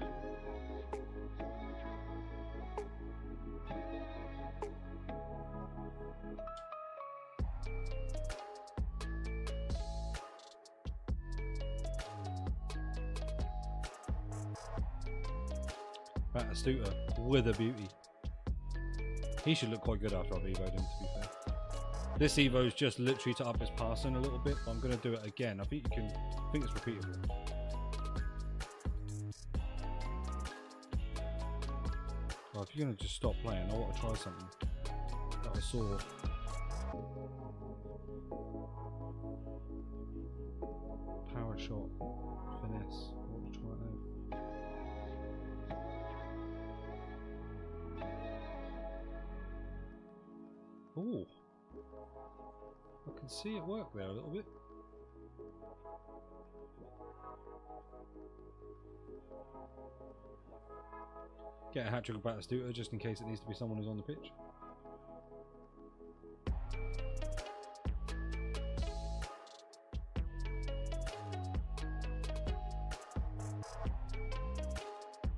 Batistuta with a beauty. He should look quite good after I've evoed him, to be fair. This evo's just literally to up his passing a little bit, but I'm going to do it again. I think it's repeatable. Well, if you're going to just stop playing, I want to try something that I saw. Power shot, finesse. I want to try it now. Oh, I can see it work there a little bit. Get a hat-trick of Batistuta just in case it needs to be someone who's on the pitch.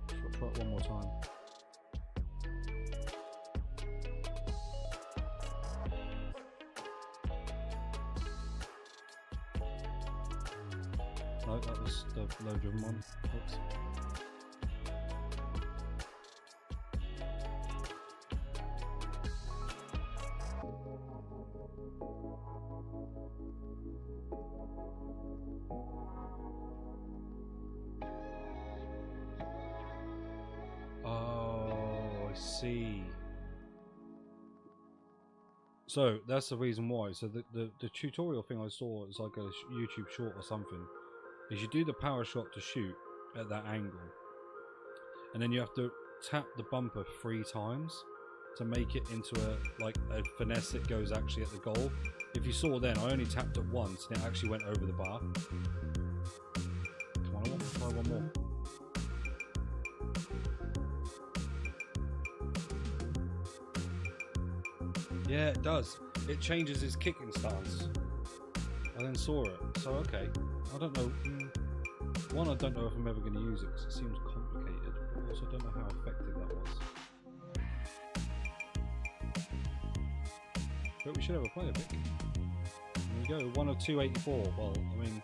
So I'll try it one more time. No, that was the low driven one. Oops. Oh, I see. So that's the reason why. So the tutorial thing I saw is like a YouTube short or something. Is you do the power shot to shoot at that angle, and then you have to tap the bumper 3 times to make it into a finesse that goes actually at the goal. If you saw then, I only tapped it once and it actually went over the bar. Come on, I want to try one more. Yeah, it does. It changes his kicking stance. I then saw it. So, okay. I don't know. One, I don't know if I'm ever going to use it because it seems complicated. But also, I don't know how effective that was. But we should have a player pick. There we go. One of 284. Well, I mean,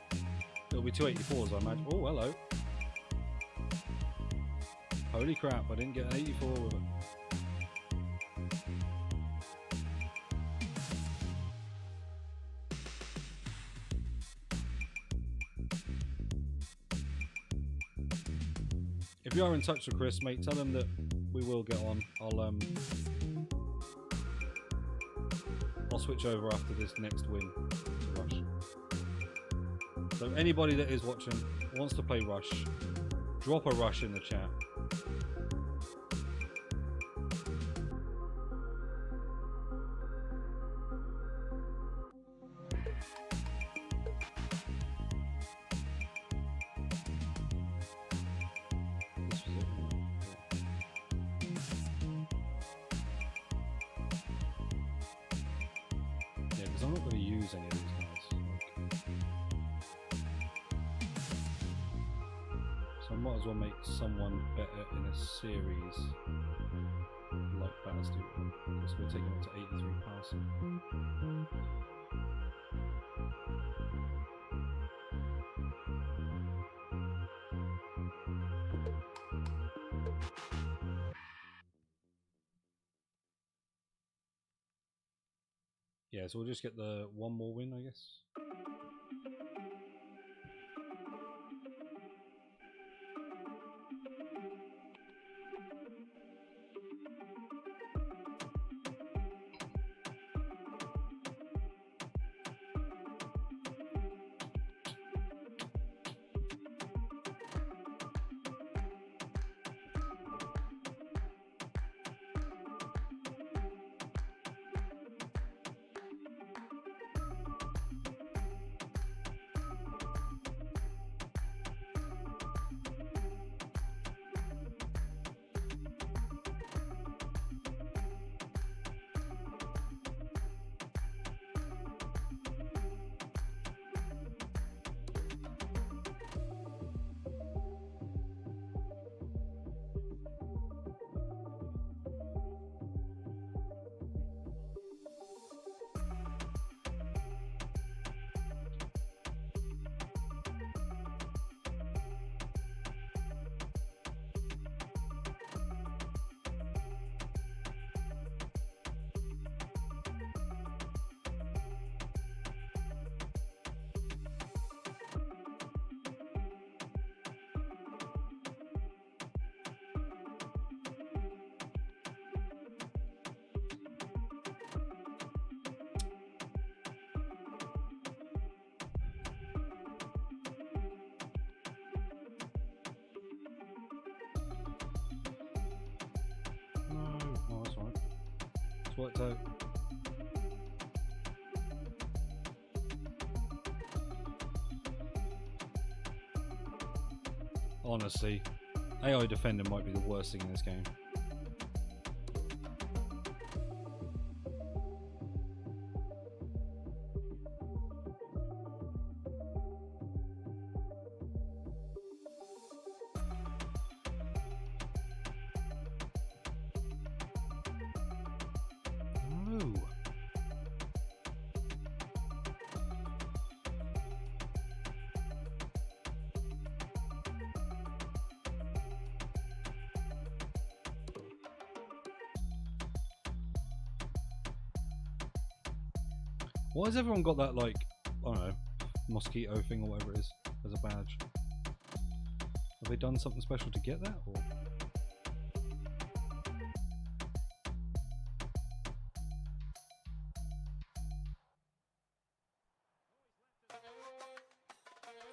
it'll be 284s, I imagine. Oh, hello. Holy crap, I didn't get an 84 with it. If you are in touch with Chris, mate, tell him that we will get on. I'll switch over after this next win to Rush. So anybody that is watching, wants to play Rush, drop a Rush in the chat. I'm not going to use any of these guys. So I might as well make someone better in a series like Baz do. Because we're taking it to 83 passing. Yeah, so we'll just get the one more win, I guess. No, that's right. It's worked out. Honestly, AI defending might be the worst thing in this game. Why has everyone got that, like, I don't know, mosquito thing or whatever it is as a badge? Have they done something special to get that? Or?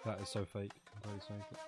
That is so fake. Very fake.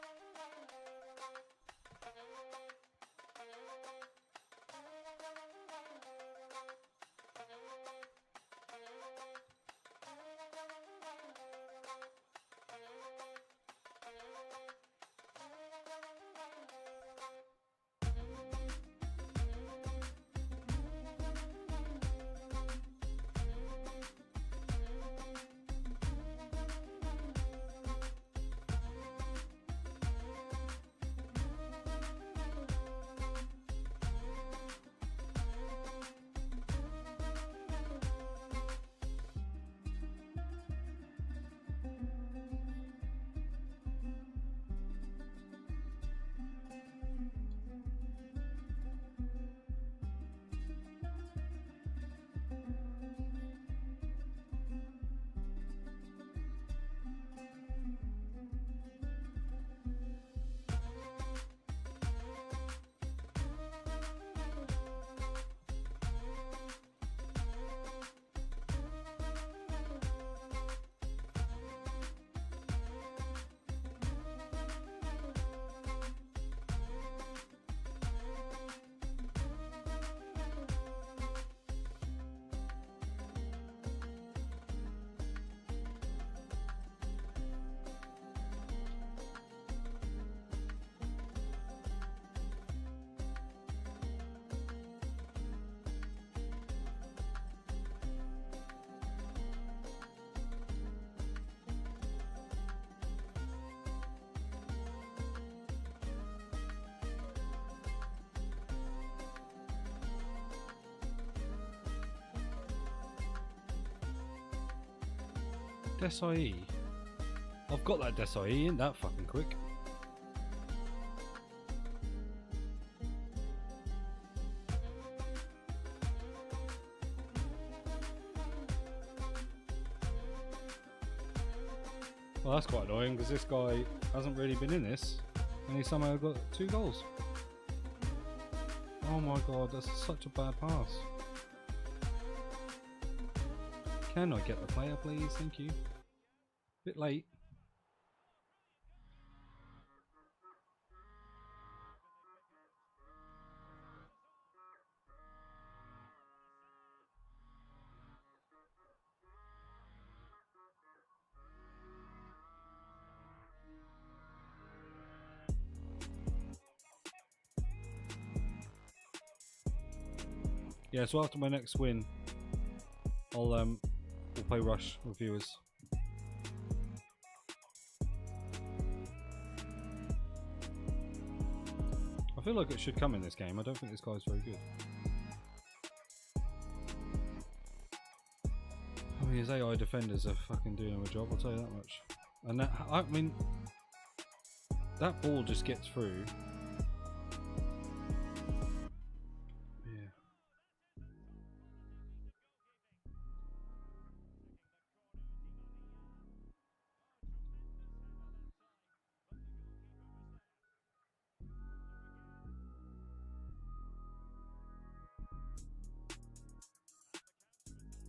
Desai. I've got that Desai, ain't that fucking quick? Well, that's quite annoying because this guy hasn't really been in this and he somehow got 2 goals. Oh my god, that's such a bad pass. Can I get the player, please? Thank you. Bit late. Yeah, so after my next win, we'll play Rush with viewers. I feel like it should come in this game. I don't think this guy's very good. I mean, his AI defenders are fucking doing him a job, I'll tell you that much. And that, I mean, that ball just gets through. Yeah.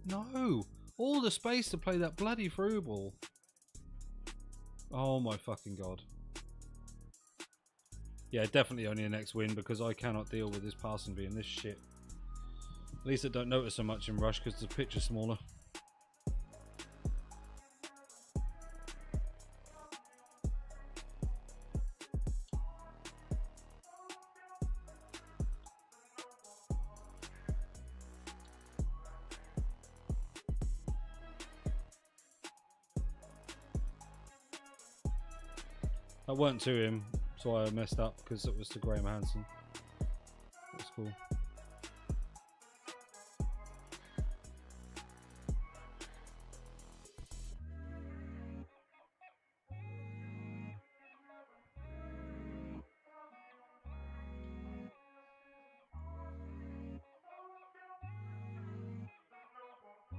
No! All the space to play that bloody through ball. Oh my fucking god. Yeah, definitely only a next win because I cannot deal with this passing being this shit. At least I don't notice so much in Rush because the pitch is smaller. That weren't to him, so I messed up because it was to Graham Hansen. That's cool.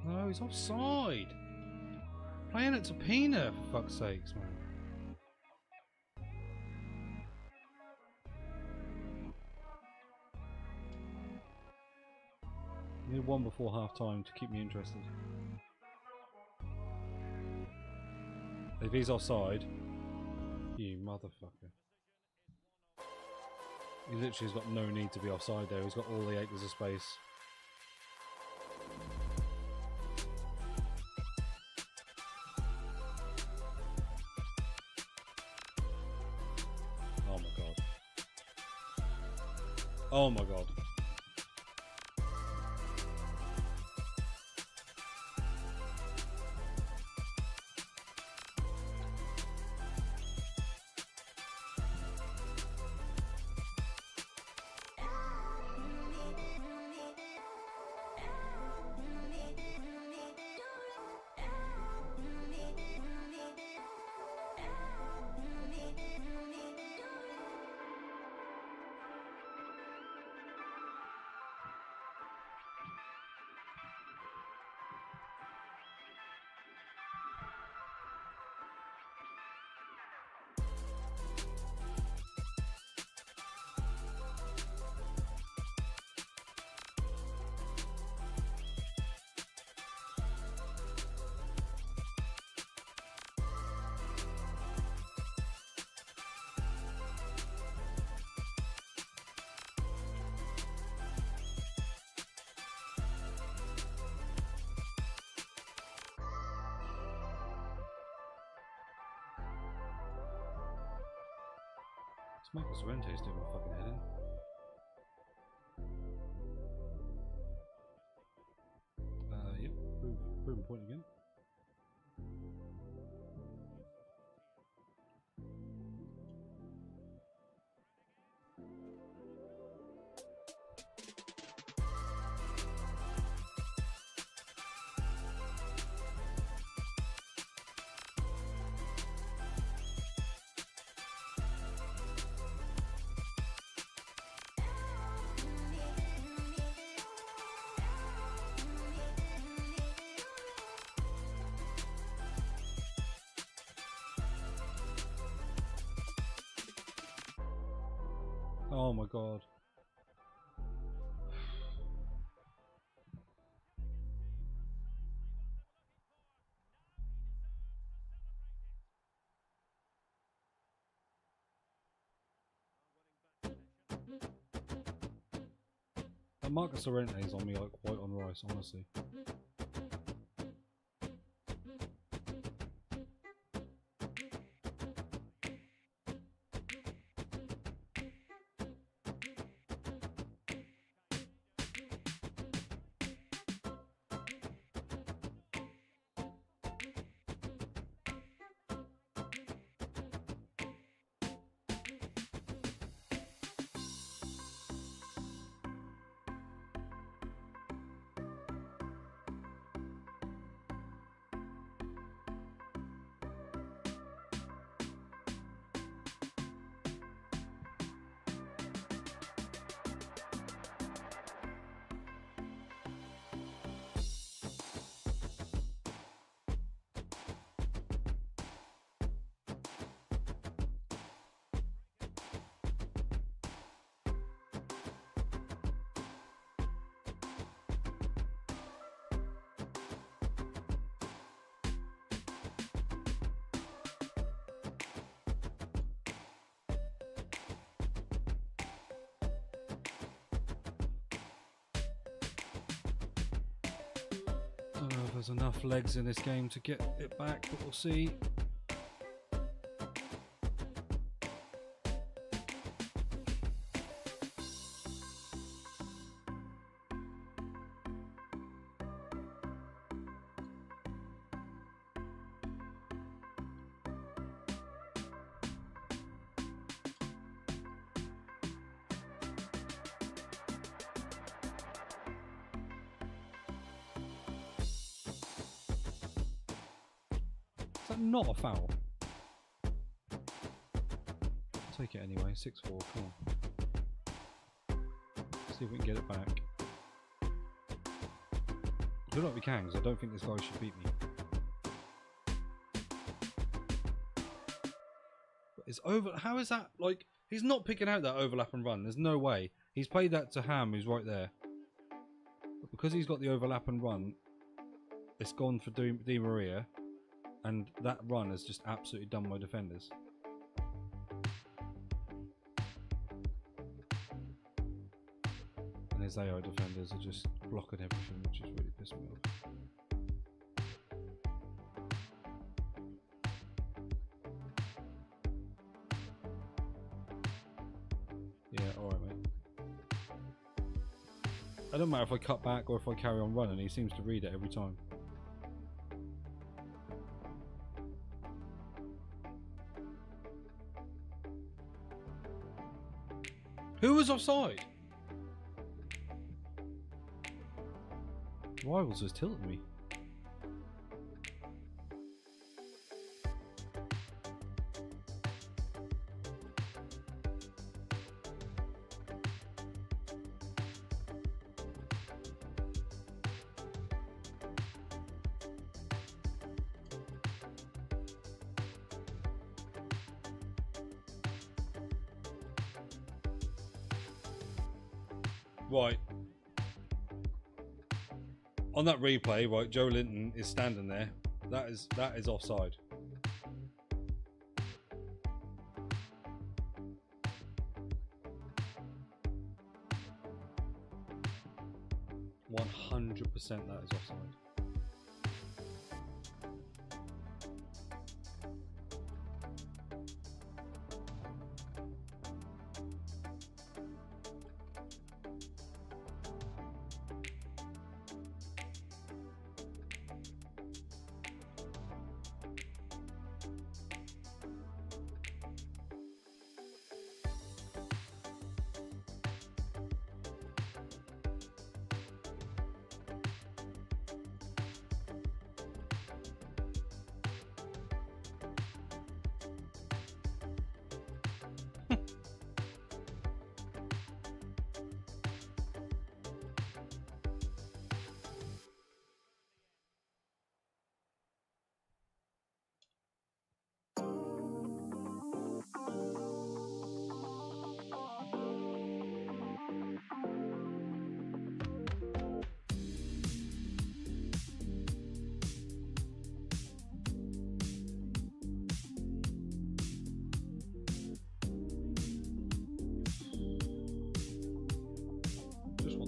No, he's offside. Playing it to Pina, for fuck's sakes, man. Need one before half time to keep me interested. If he's offside, you motherfucker. He literally has got no need to be offside there. He's got all the acres of space. Oh my god. Oh my god. Michael Sorrento's doing my fucking head in. Yep, proven point again. Oh my god. That Marcus Llorente is on me like white on rice, honestly. I don't know if there's enough legs in this game to get it back, but we'll see. Is that not a foul? I'll take it anyway. 6-4, come on. See if we can get it back. I feel like we can, because I don't think this guy should beat me. It's over. How is that? Like, he's not picking out that overlap and run. There's no way. He's played that to Ham, who's right there. But because he's got the overlap and run, it's gone for Di Maria, and that run has just absolutely done my defenders. And his AI defenders are just blocking everything, which is really pissing me off. Yeah, alright, mate. I don't matter if I cut back or if I carry on running, he seems to read it every time. Who was offside? Rivals has tilted me. Right. On that replay, right, Joe Linton is standing there. That is offside. %100% that is offside.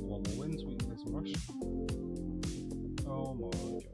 One more win so we can play some rush. Oh my god.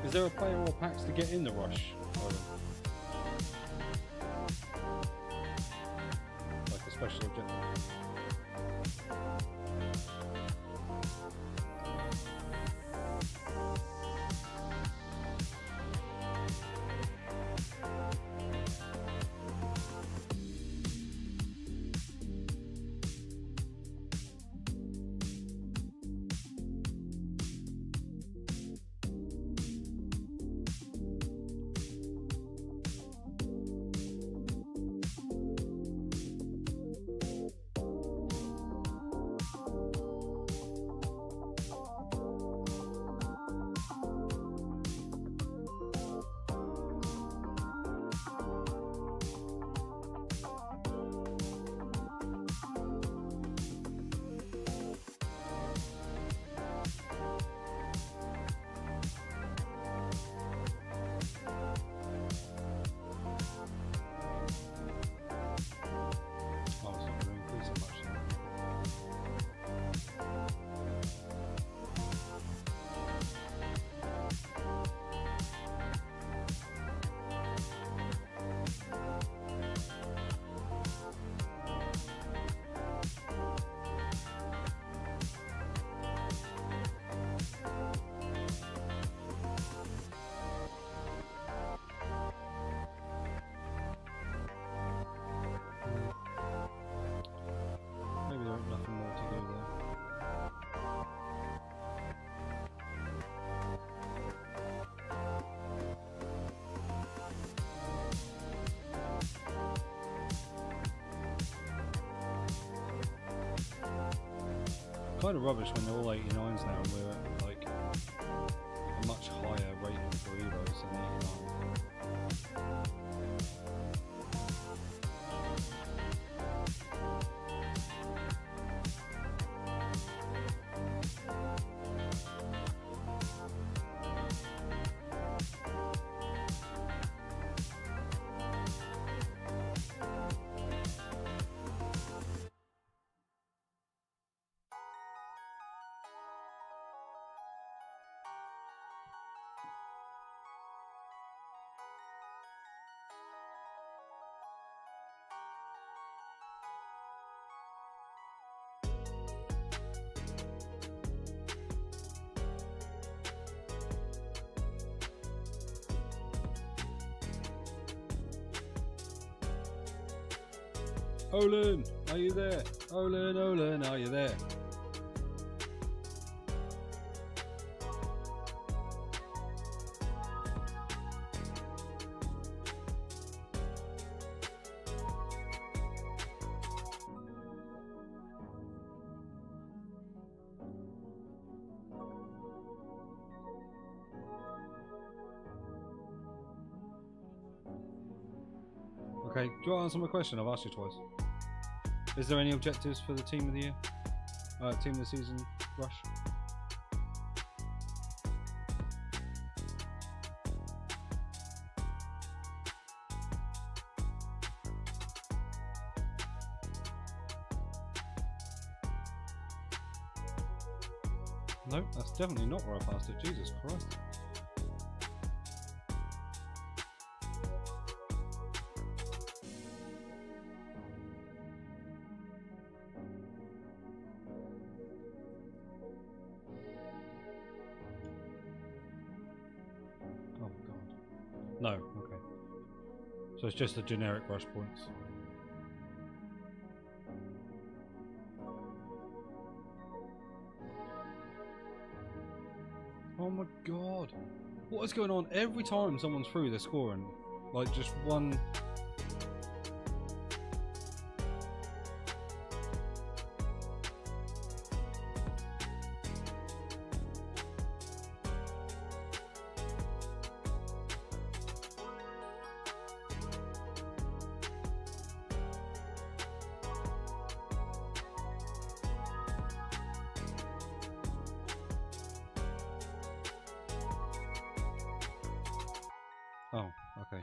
Is there a player or packs to get in the rush? Like a special objective? kind of rubbish when they're all 89s now and we're at like a much higher rating for Evos than 89. Olin, are you there? Olin, are you there? Okay, do you want to answer my question? I've asked you twice. Is there any objectives for the team of the year? Team of the season rush? No, that's definitely not where I passed it. Jesus Christ. No, okay. So it's just the generic rush points. Oh my god. What is going on? Every time someone's through, they're scoring. Like just one... Oh, okay.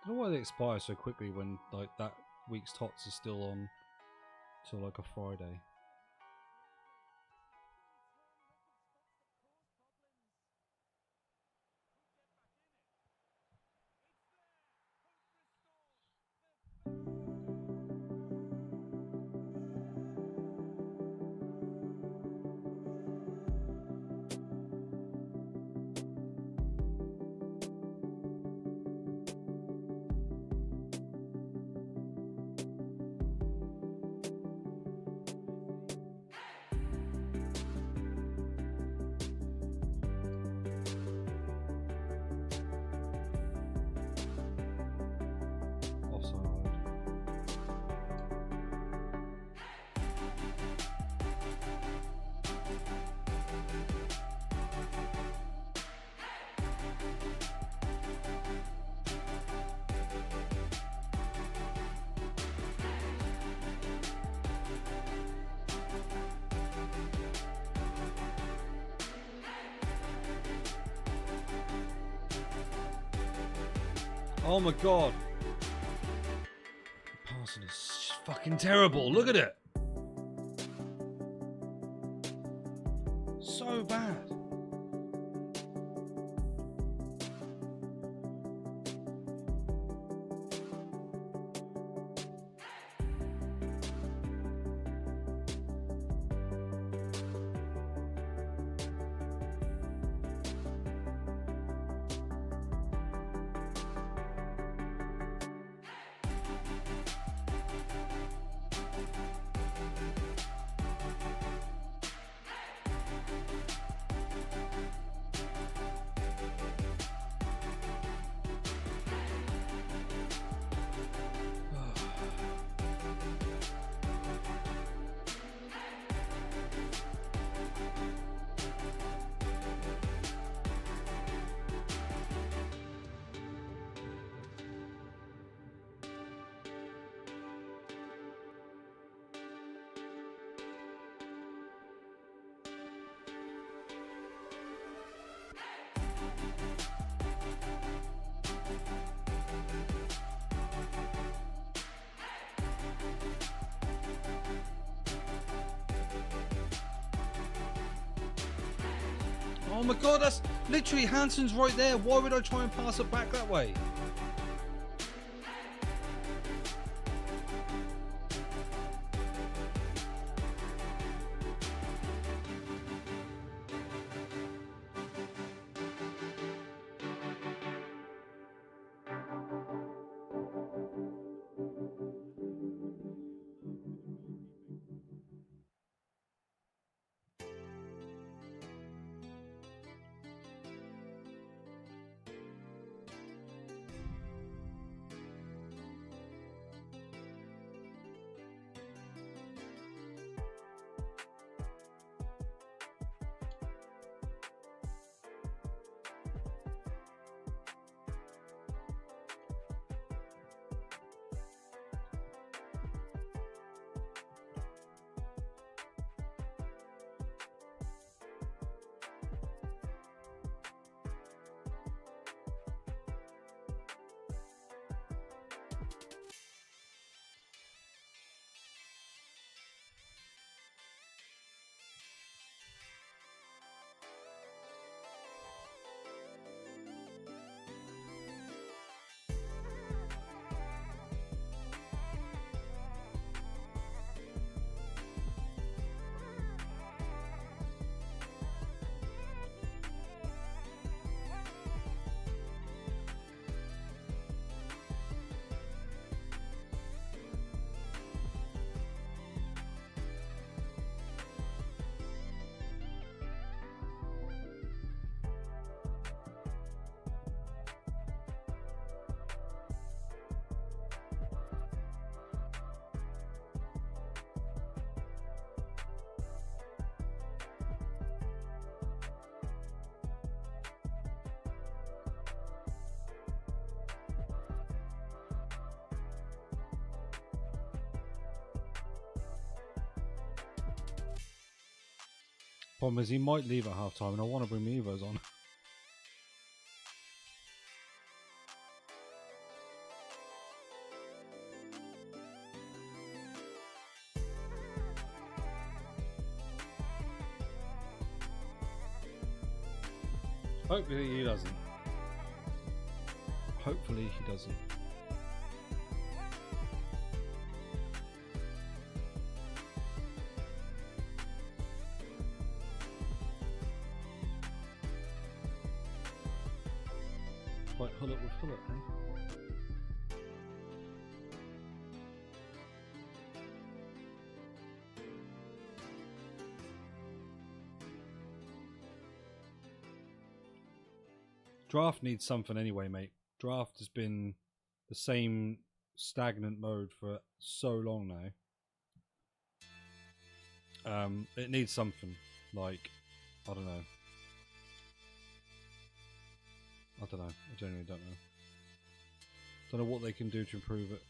I don't know why they expire so quickly when like that week's tots are still on till like a Friday. Oh my god. The passing is fucking terrible. Look at it. So bad. Oh my god, that's literally Hansen's right there. Why would I try and pass it back that way? Problem is, he might leave at half time, and I want to bring my Evos on. Hopefully he doesn't. Hopefully he doesn't. Quite Hullet with Hullet, eh? Draft needs something anyway, mate. Draft has been the same stagnant mode for so long now. It needs something, like, I don't know. I genuinely don't know. Don't know what they can do to improve it.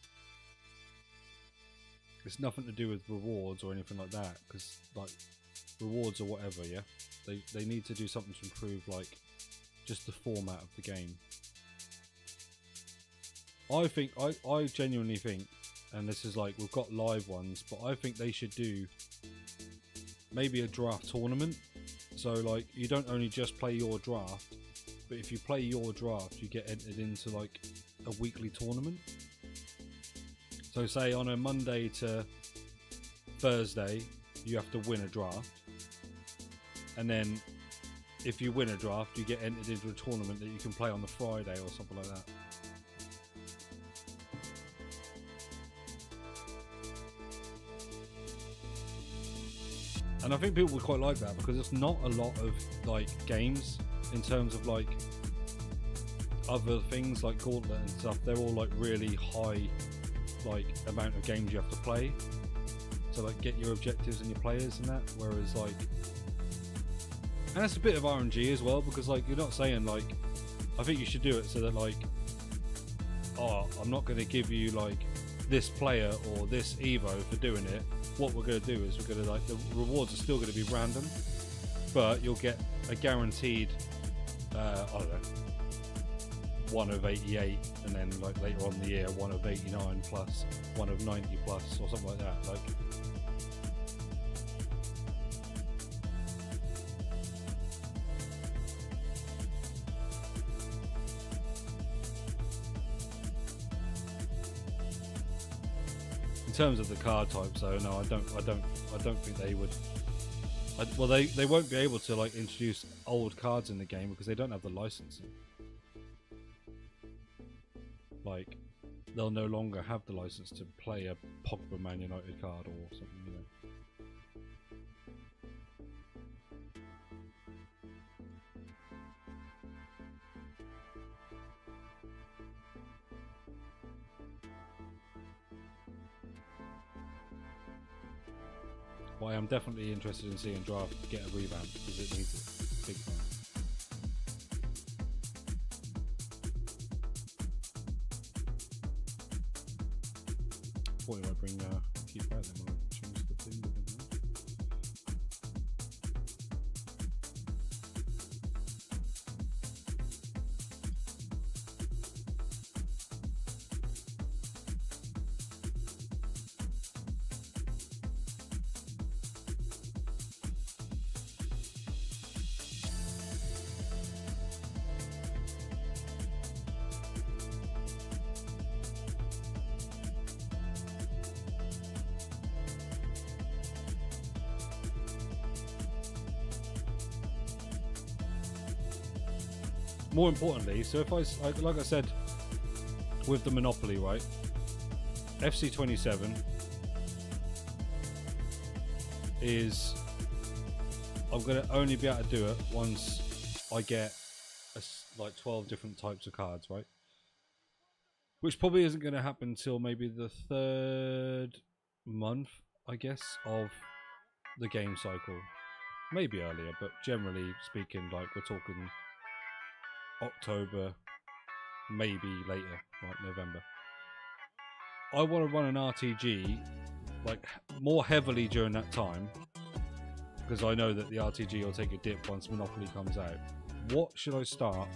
It's nothing to do with rewards or anything like that, because like rewards or whatever, yeah. They need to do something to improve like just the format of the game. I genuinely think, and this is like we've got live ones, but I think they should do maybe a draft tournament. So like you don't only just play your draft, but if you play your draft, you get entered into like a weekly tournament. So say on a Monday to Thursday, you have to win a draft. And then if you win a draft, you get entered into a tournament that you can play on the Friday or something like that. And I think people would quite like that because it's not a lot of like games in terms of like other things like Gauntlet and stuff. They're all like really high like amount of games you have to play to like get your objectives and your players and that, whereas like, and it's a bit of RNG as well, because like you're not saying like, I think you should do it so that like, oh, I'm not going to give you like this player or this Evo for doing it. What we're going to do is we're going to like, the rewards are still going to be random, but you'll get a guaranteed I don't know, 1 of 88, and then like later on in the year 1 of 89 plus 1 of 90 plus or something like that. Like, terms of the card types, though, no, I don't think they would. Well, they won't be able to like introduce old cards in the game because they don't have the licensing. Like, they'll no longer have the license to play a Pogba Man United card or something, you know. But I am definitely interested in seeing Draft get a revamp because it needs it big time. Thought it might bring keep out then when I change the thing with it now. More importantly, so if like I said, with the Monopoly, right? FC27 is, I'm going to only be able to do it once I get like 12 different types of cards, right? Which probably isn't going to happen until maybe the 3rd month, I guess, of the game cycle. Maybe earlier, but generally speaking, like we're talking October, maybe later, like November. I want to run an RTG like more heavily during that time because I know that the RTG will take a dip once Monopoly comes out. What should I start,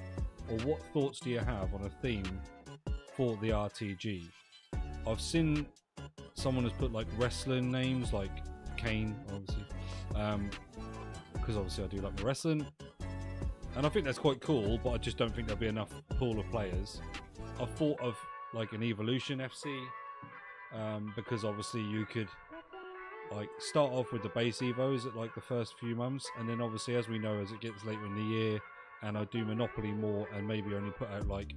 or what thoughts do you have on a theme for the RTG? I've seen someone has put like wrestling names like Kane, obviously, because obviously I do like my wrestling. And I think that's quite cool, but I just don't think there'll be enough pool of players. I've thought of like an Evolution FC, because obviously you could like start off with the base Evos at like the first few months, and then obviously as we know, as it gets later in the year and I do Monopoly more and maybe only put out like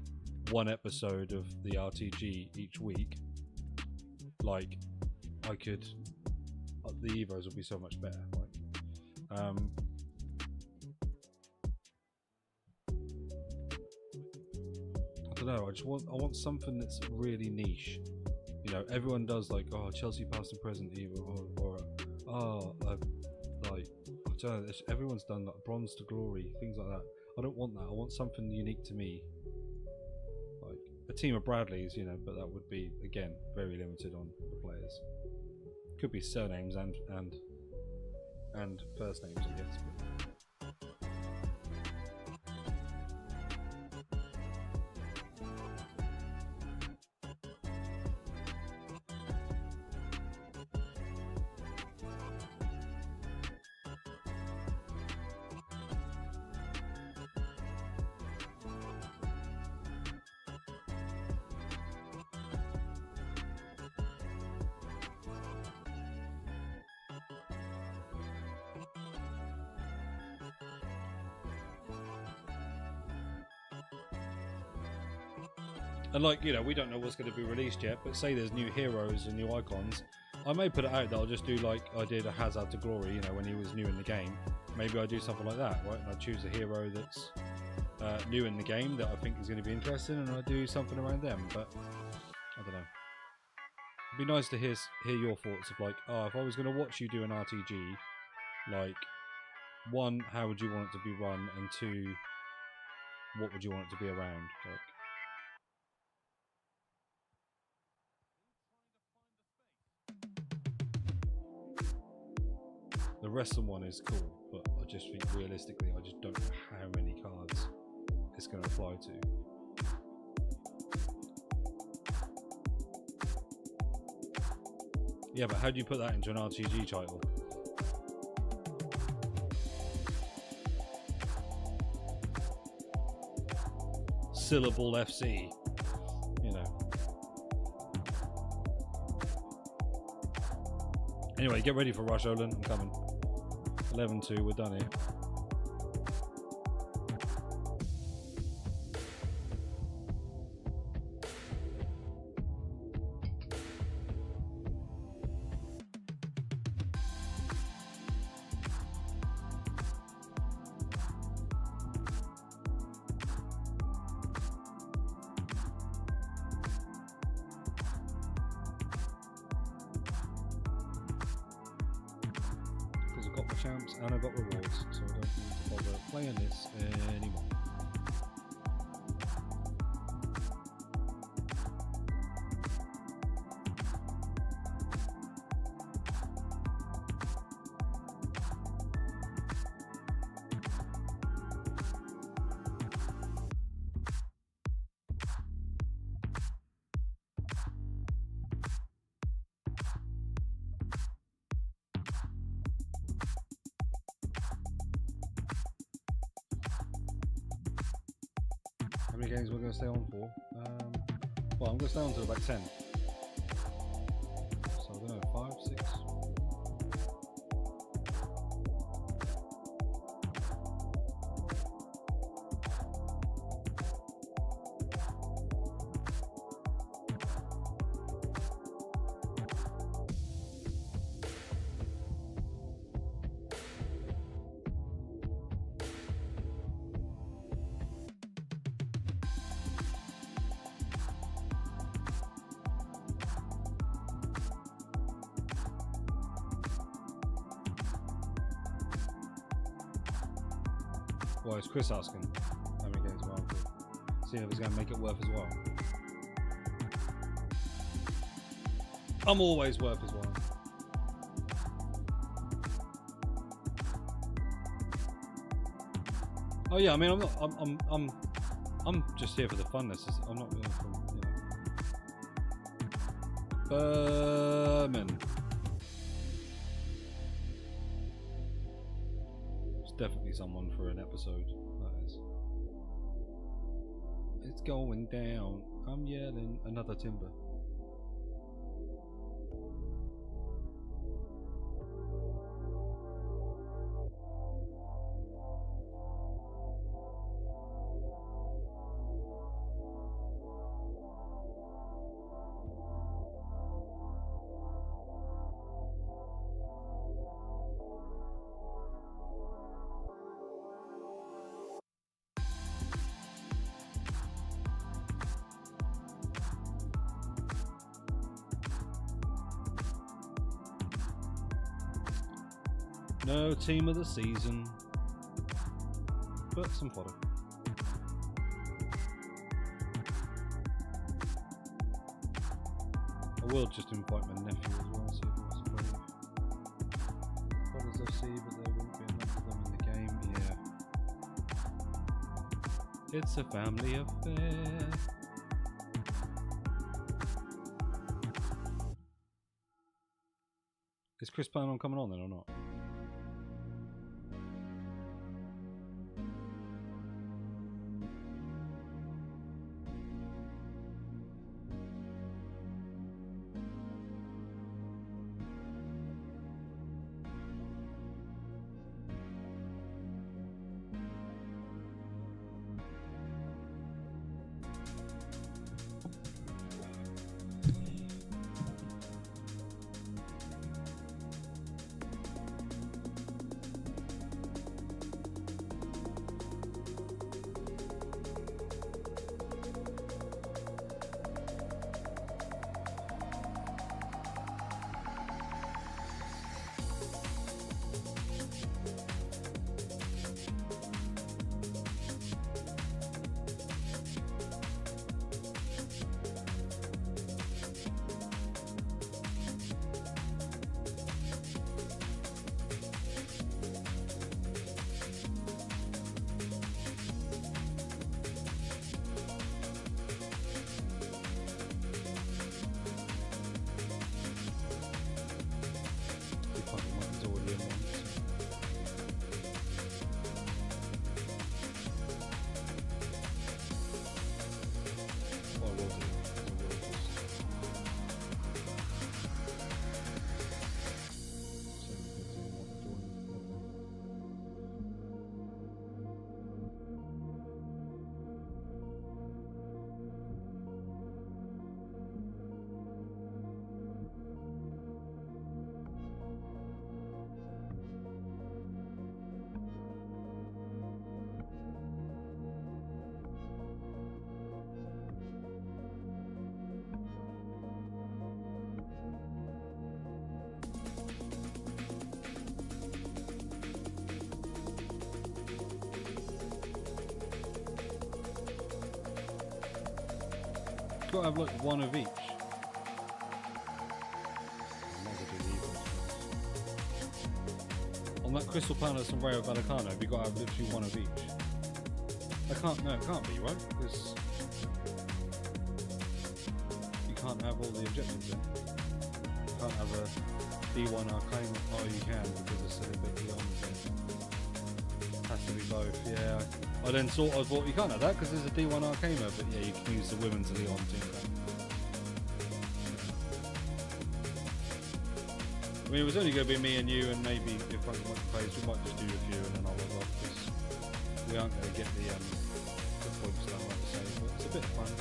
one episode of the RTG each week, like I could, the Evos would be so much better, right? I don't know. I want something that's really niche. You know, everyone does like, oh, Chelsea past and present Evo, like I don't know. Everyone's done like bronze to glory, things like that. I don't want that. I want something unique to me, like a team of Bradleys, you know. But that would be again very limited on the players. Could be surnames and first names, I guess. But and like, you know, we don't know what's going to be released yet, but say there's new heroes and new icons, I may put it out that I'll just do like I did a Hazard to Glory, you know, when he was new in the game. Maybe I do something like that, right? And I choose a hero that's new in the game that I think is going to be interesting, and I do something around them. But I don't know. It'd be nice to hear your thoughts of like, oh, if I was going to watch you do an RTG, like, one, how would you want it to be run, and two, what would you want it to be around, like. The wrestling one is cool, but I just think realistically, I just don't know how many cards it's going to apply to. Yeah, but how do you put that into an RTG title? Syllable FC, you know. Anyway, get ready for Rush, Olin. I'm coming. 11-2, we're done here. Got my champs and I got rewards, so I don't need to bother playing this anymore. How many games we're going to stay on for? Well, I'm going to stay on until about 10. So I don't know, 5, 6. Well, it's Chris asking how many games I'm on for. Seeing if it's going to make it worth as well. I'm always worth as well. Oh yeah, I mean, I'm just here for the fun. I'm not really from, Berman. Definitely someone for an episode. That is. It's going down. I'm yelling. Another timber. No team of the season, but some fodder. I will just invite my nephew as well, see if he wants to play with fodders FC, but there won't be enough of them in the game. Yeah. It's a family affair. Is Chris planning on coming on then or not? got to have like one of each. On that Crystal Palace and Rayo Vallecano, have you got to have literally one of each? I can't, no, it can't be, right? Because you can't have all the objectives then. You can't have a D1 Arcane. Oh, you can, because it's a little bit beyond it. Has to be both, yeah. I then thought you can't have that because there's a D1 Arcana, but yeah, you can use the women's Leon team. I mean, it was only going to be me and you, and maybe if I want to play, we might just do a few and then I'll log off because we aren't going to get the points done, like I say, but it's a bit of fun.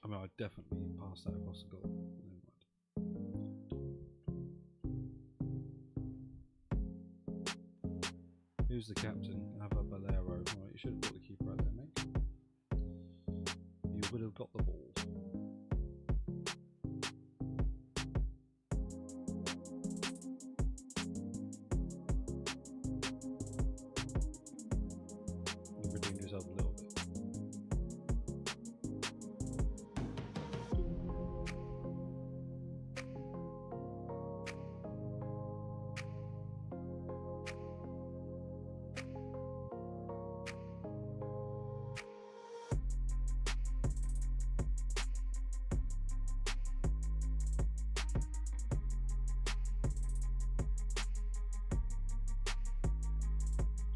I mean, I'd definitely pass that across the goal. Who's the captain? Have a Bolero. Right, you should have got the keeper out there, mate. You would have got the ball. You've redeemed yourself a little bit.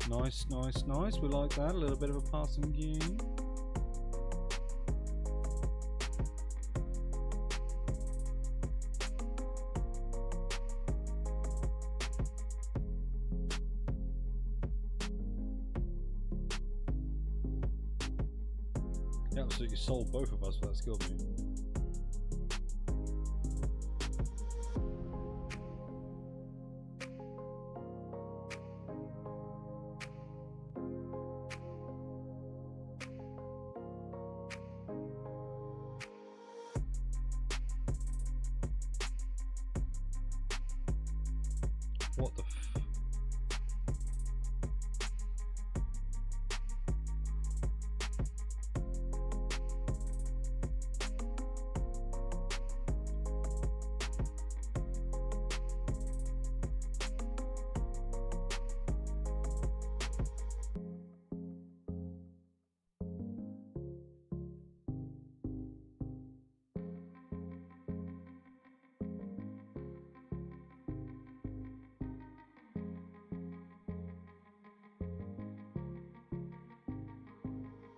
Nice, nice, nice. We like that. A little bit of a passing game. He absolutely sold both of us for that skill move. What the f...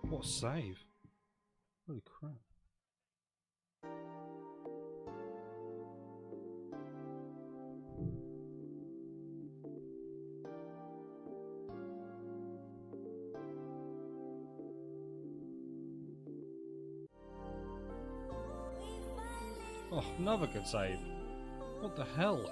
What a save. Holy crap. Oh, another good save. What the hell?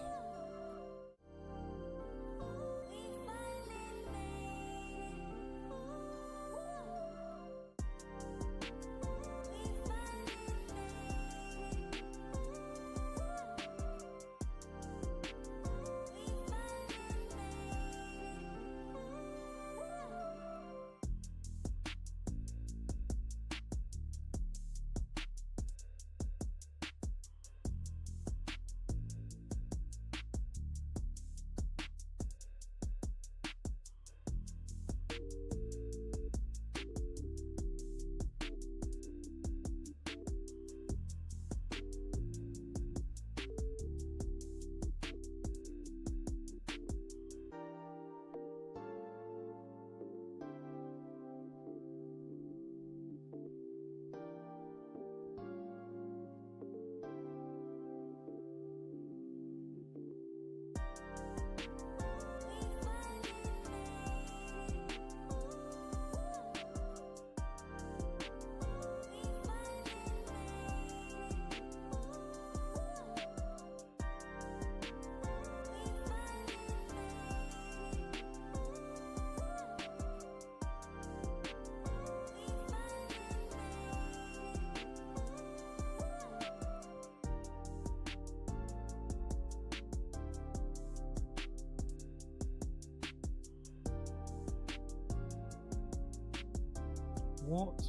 What?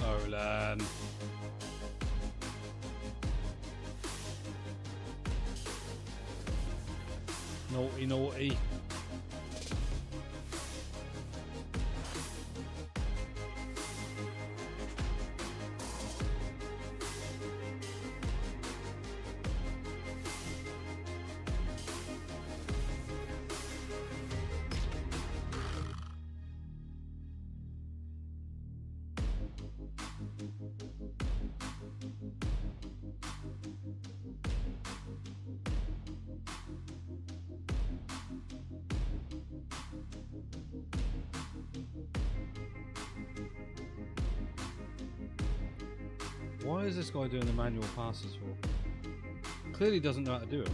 Olan. Naughty, naughty. Why is this guy doing the manual passes for? Clearly doesn't know how to do it.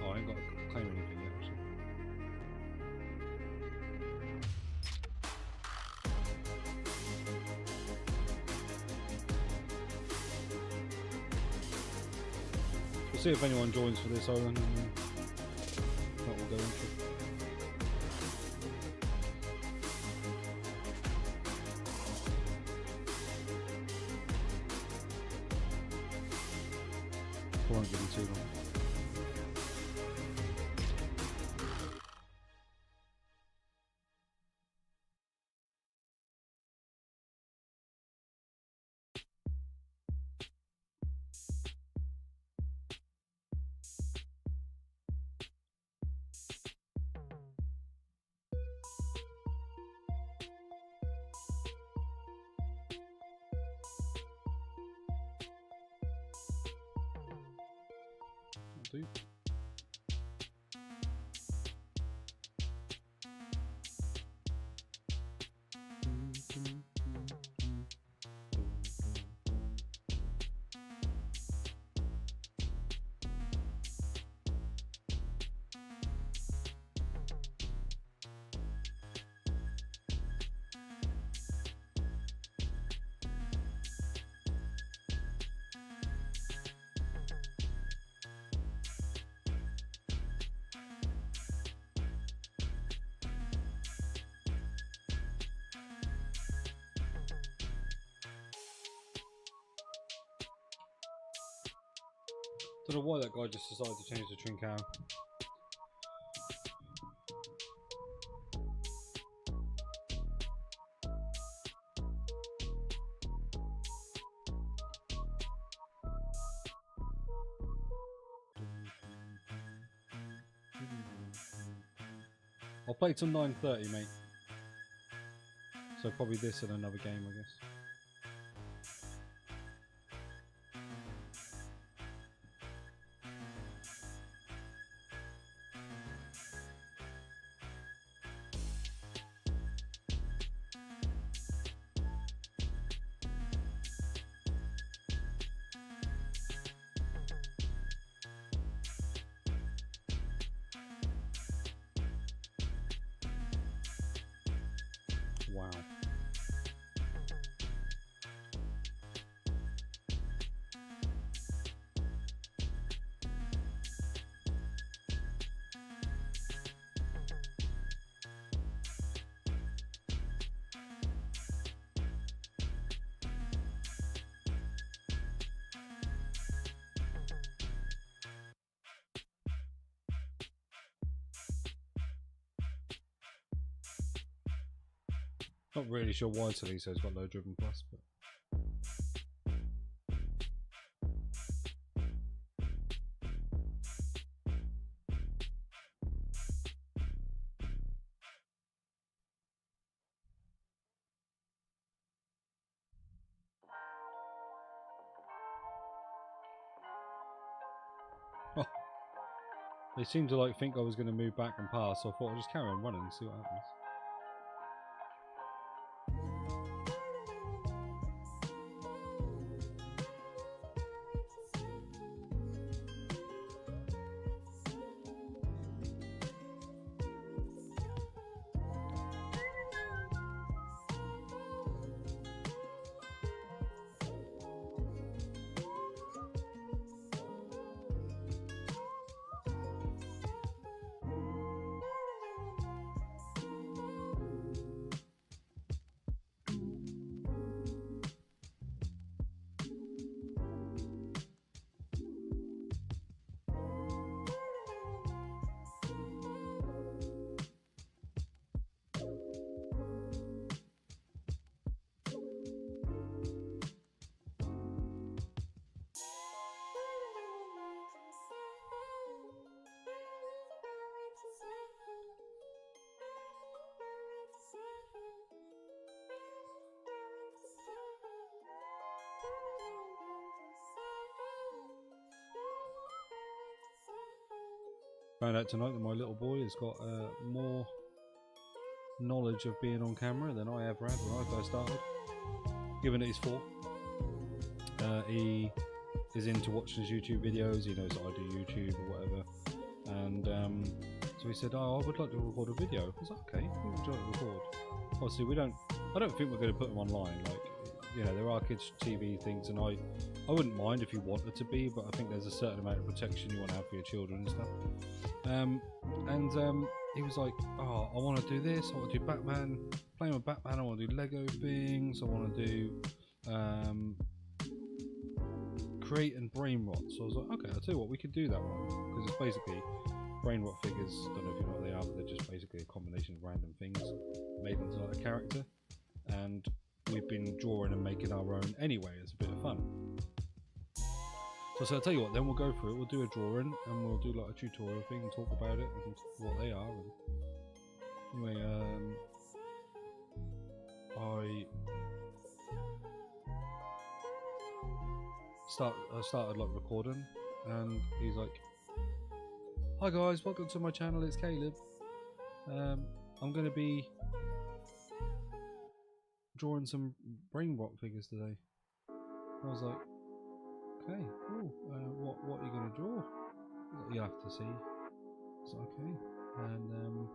Oh, I ain't got to claim anything yet, actually. We'll see if anyone joins for this, Owen, and that will go into it. I won't give him too long. Do. Don't know why that guy just decided to change the Trincao. I'll play till 9:30, mate. So probably this and another game, I guess. Wow. Not really sure why Taliso's got low driven plus, but oh. They seemed to like think I was going to move back and pass, so I thought I'd just carry on running and see what happens. Found out tonight that my little boy has got more knowledge of being on camera than I ever had when I first started. Given that he's 4, he is into watching his YouTube videos. He knows that I do YouTube or whatever, and so he said, "Oh, I would like to record a video." I was like, "Okay, what would you like to record?" Obviously, I don't think we're going to put them online. Like, you know, there are kids' TV things, and I wouldn't mind if you wanted to be, but I think there's a certain amount of protection you want to have for your children and stuff. He was like, "Oh, I want to do this. I want to do Batman, playing with Batman. I want to do Lego things. I want to do create and brain rot." So I was like, "Okay, I'll tell you what, we could do that one, because it's basically brain rot figures. Don't know if you know what they are, but they're just basically a combination of random things made into like a character, and we've been drawing and making our own anyway. It's a bit of fun." So I'll tell you what, then we'll go through it, we'll do a drawing, and we'll do like a tutorial thing and talk about it and what they are. And anyway, I started like recording, and he's like, "Hi guys, welcome to my channel, it's Caleb. I'm going to be drawing some brain rot figures today." I was like, "Okay, cool. What are you going to draw?" "You have to see." It's like, okay. And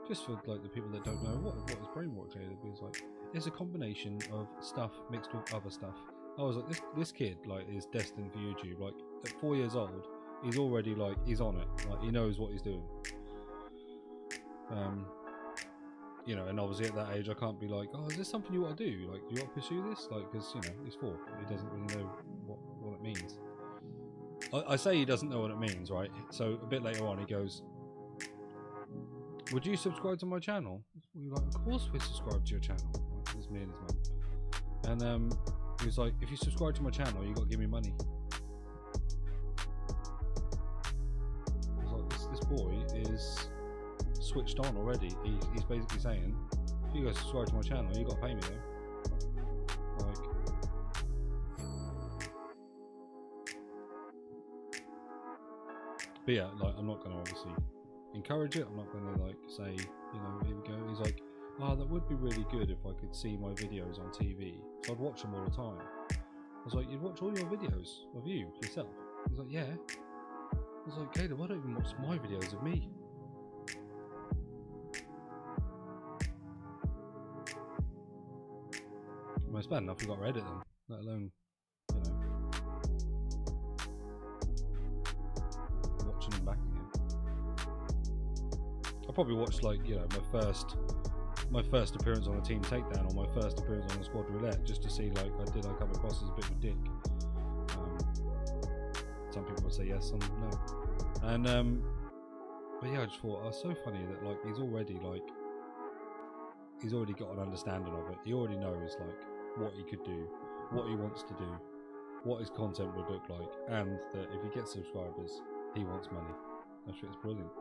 just for like the people that don't know, what is brain rot, Caleb? It's like, it's a combination of stuff mixed with other stuff. I was like, this kid like is destined for YouTube. Like at 4 years old, he's already like, he's on it. Like he knows what he's doing. You know, and obviously at that age, I can't be like, "Oh, is this something you want to do? Like, do you want to pursue this?" Like, because you know, he's 4, he doesn't really know what it means. I say he doesn't know what it means, right? So a bit later on, he goes, "Would you subscribe to my channel?" We were like, "Of course we subscribe to your channel." Right? It was me and his mum. And he was like, "If you subscribe to my channel, you got to give me money." I was like, this boy is switched on already. He's basically saying, "If you guys subscribe to my channel, you got to pay me though." Like, but yeah, like, I'm not going to obviously encourage it. I'm not going to like say, you know, here we go. He's like, "Oh, that would be really good if I could see my videos on TV. So I'd watch them all the time." I was like, "You'd watch all your videos of you yourself?" He's like, "Yeah." I was like, "Caleb, I don't even watch my videos of me." Well, it's bad enough you got to edit them, let alone, you know, watching them back again. I probably watched, like, you know, my first appearance on a team takedown or my first appearance on a squad roulette just to see, like, did I come across as a bit of a dick? Some people would say yes, some no. And but yeah, I just thought, so funny that, like, he's already got an understanding of it. He already knows, like, what he could do, what he wants to do, what his content would look like, and that if he gets subscribers, he wants money. That shit's brilliant.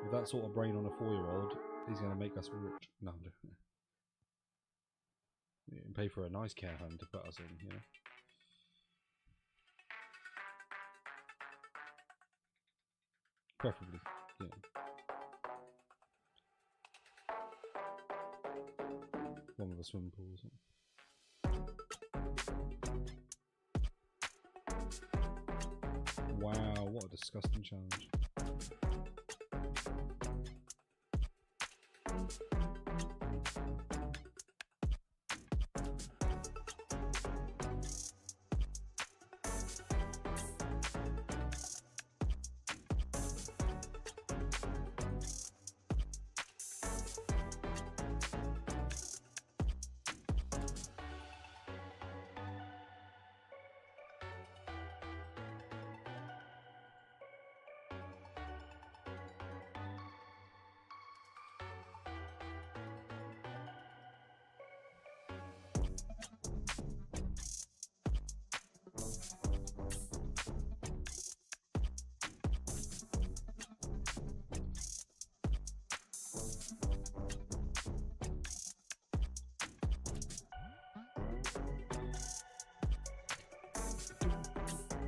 With that sort of brain on a 4-year-old, he's going to make us rich. No, I'm joking. You can pay for a nice care home to put us in, you know. Preferably, yeah. One with a swimming pool or something. Wow, what a disgusting challenge.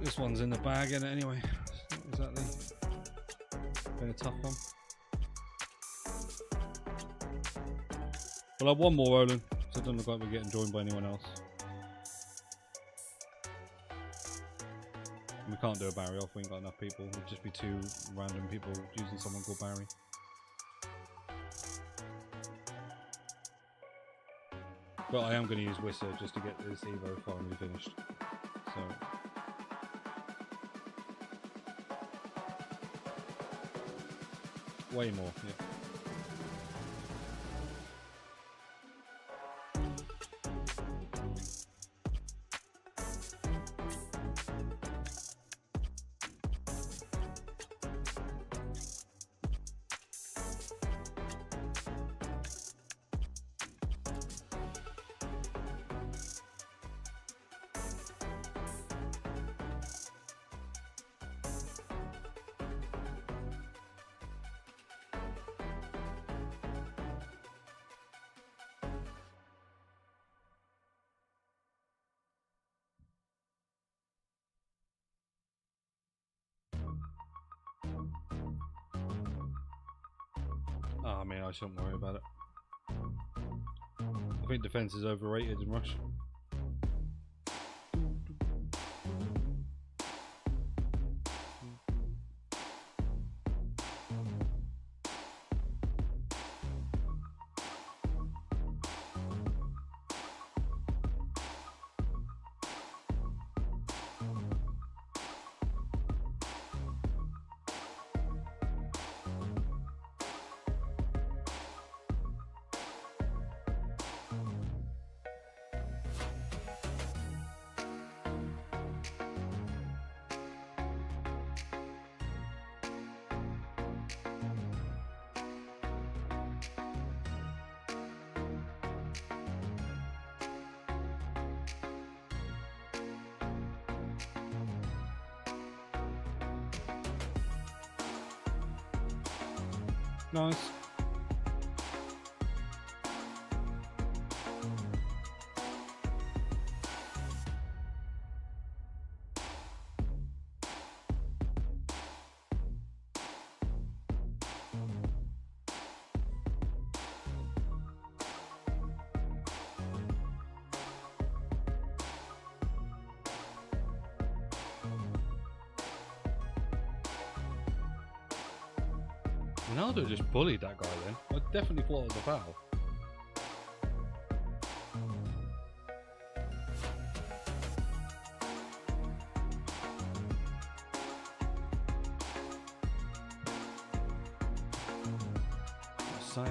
This one's in the bag, isn't it, anyway? It's not exactly been a tough one. We'll have one more, Roland, so it doesn't look like we're getting joined by anyone else. And we can't do a Barry off, we ain't got enough people. It would just be 2 random people using someone called Barry. But I am going to use Whisper just to get this Evo finally finished. So. Way more, yeah. I mean, I shouldn't worry about it. I think defense is overrated in Rush. Nice. Ronaldo just bullied that guy then. I definitely thought it was a foul. Save.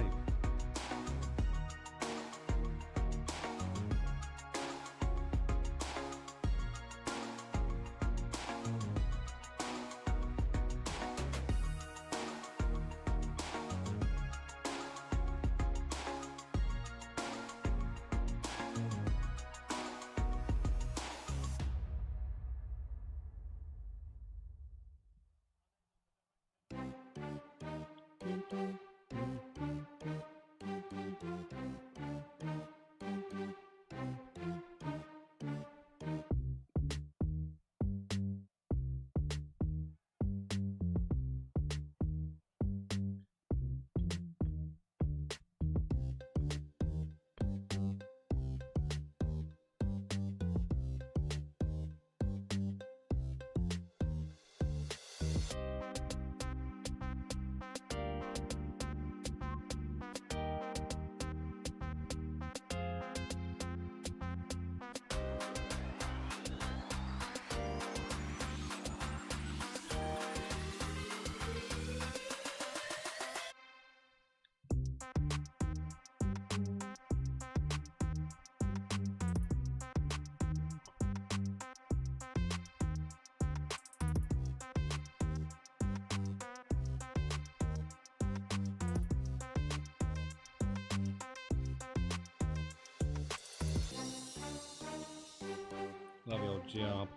Lovely old job.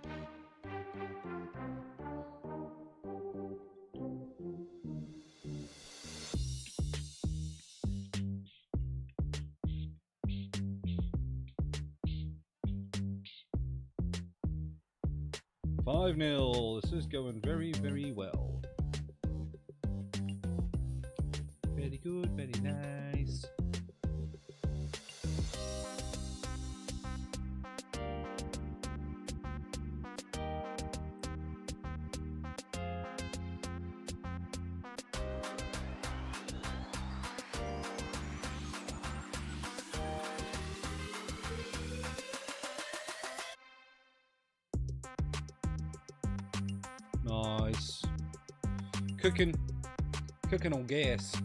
Five 0. This is going very, very well. Very good, very nice. Nice. Cooking on gas.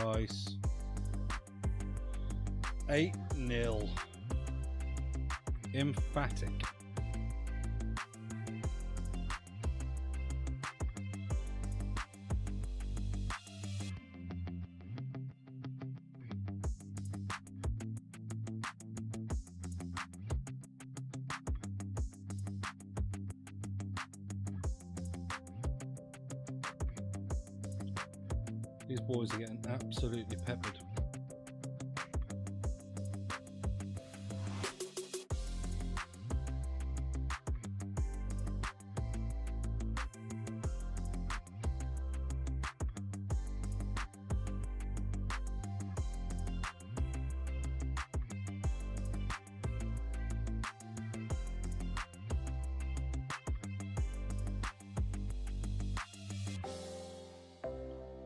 Nice. 8-0. Emphatic. These boys are getting absolutely peppered.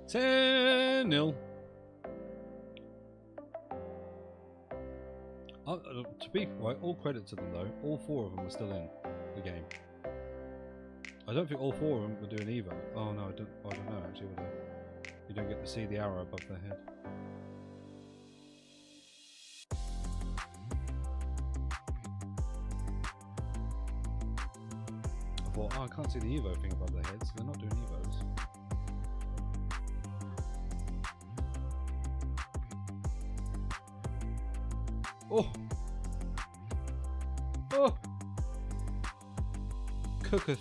Ten 0. To be right, all credit to them though. All 4 of them are still in the game. I don't think all 4 of them were doing Evo. Oh no, I don't know actually. You don't get to see the arrow above their head. I thought, oh, I can't see the Evo thing above their heads. They're not doing Evos. Oh! Oh! Cooketh.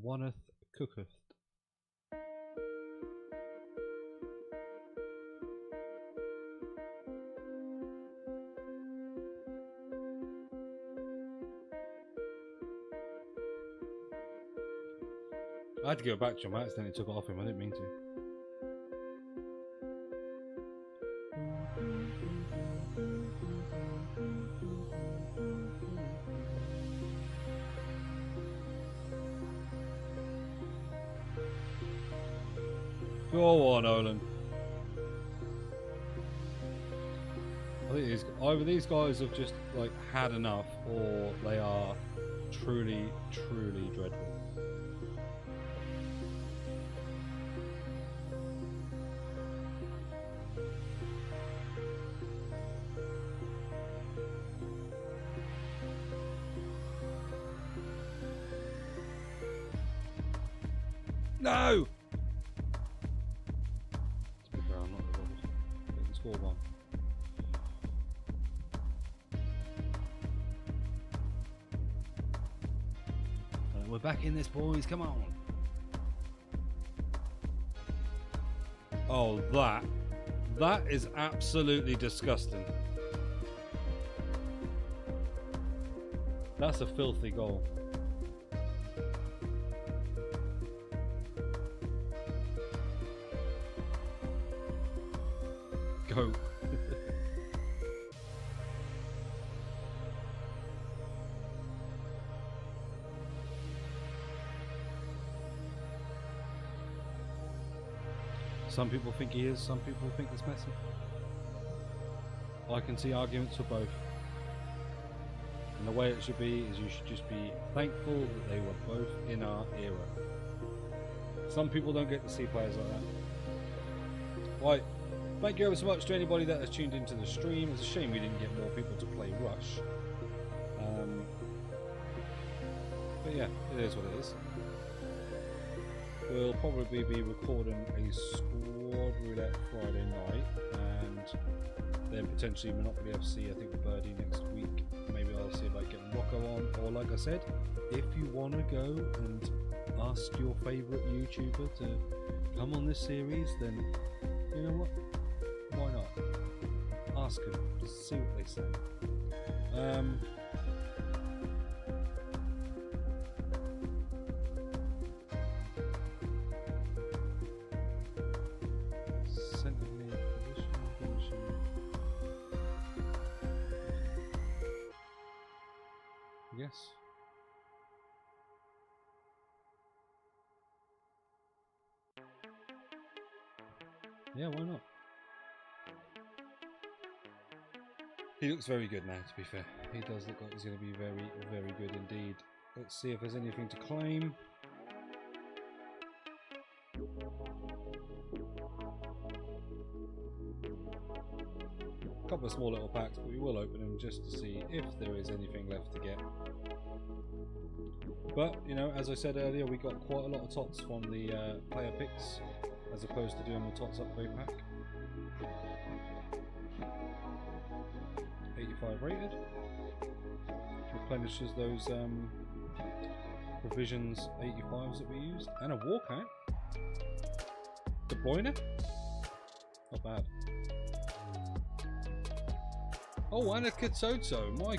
Oneth cooketh. I had to go back to him. I accidentally took it off him. I didn't mean to. Go on, Olin. I think either these guys have just like had enough, or they are truly, truly dreadful. No! To be fair, I'm not bothered. They can score one. We're back in this, boys. Come on. Oh, that is absolutely disgusting. That's a filthy goal. Go. Some people think he is, some people think it's Messi. I can see arguments for both. And the way it should be is you should just be thankful that they were both in our era. Some people don't get to see players like that. Right. Thank you ever so much to anybody that has tuned into the stream. It's a shame we didn't get more people to play Rush. But yeah, it is what it is. We'll probably be recording a squad roulette Friday night, and then potentially Monopoly FC, I think with Birdie next week. Maybe I'll see if I get Rocco on, or like I said, if you want to go and ask your favourite YouTuber to come on this series, then you know what? Why not? Ask them, just see what they say. Yes. Yeah, why not? He looks very good now, to be fair. He does look like he's going to be very, very good indeed. Let's see if there's anything to claim. A couple of small little packs, but we will open them just to see if there is anything left to get. But, you know, as I said earlier, we got quite a lot of tots from the player picks, as opposed to doing the tots upgrade pack. 85 rated. Replenishes those provisions 85s that we used. And a walkout. De Bruyne? Not bad. Oh, and a Kitsotso. My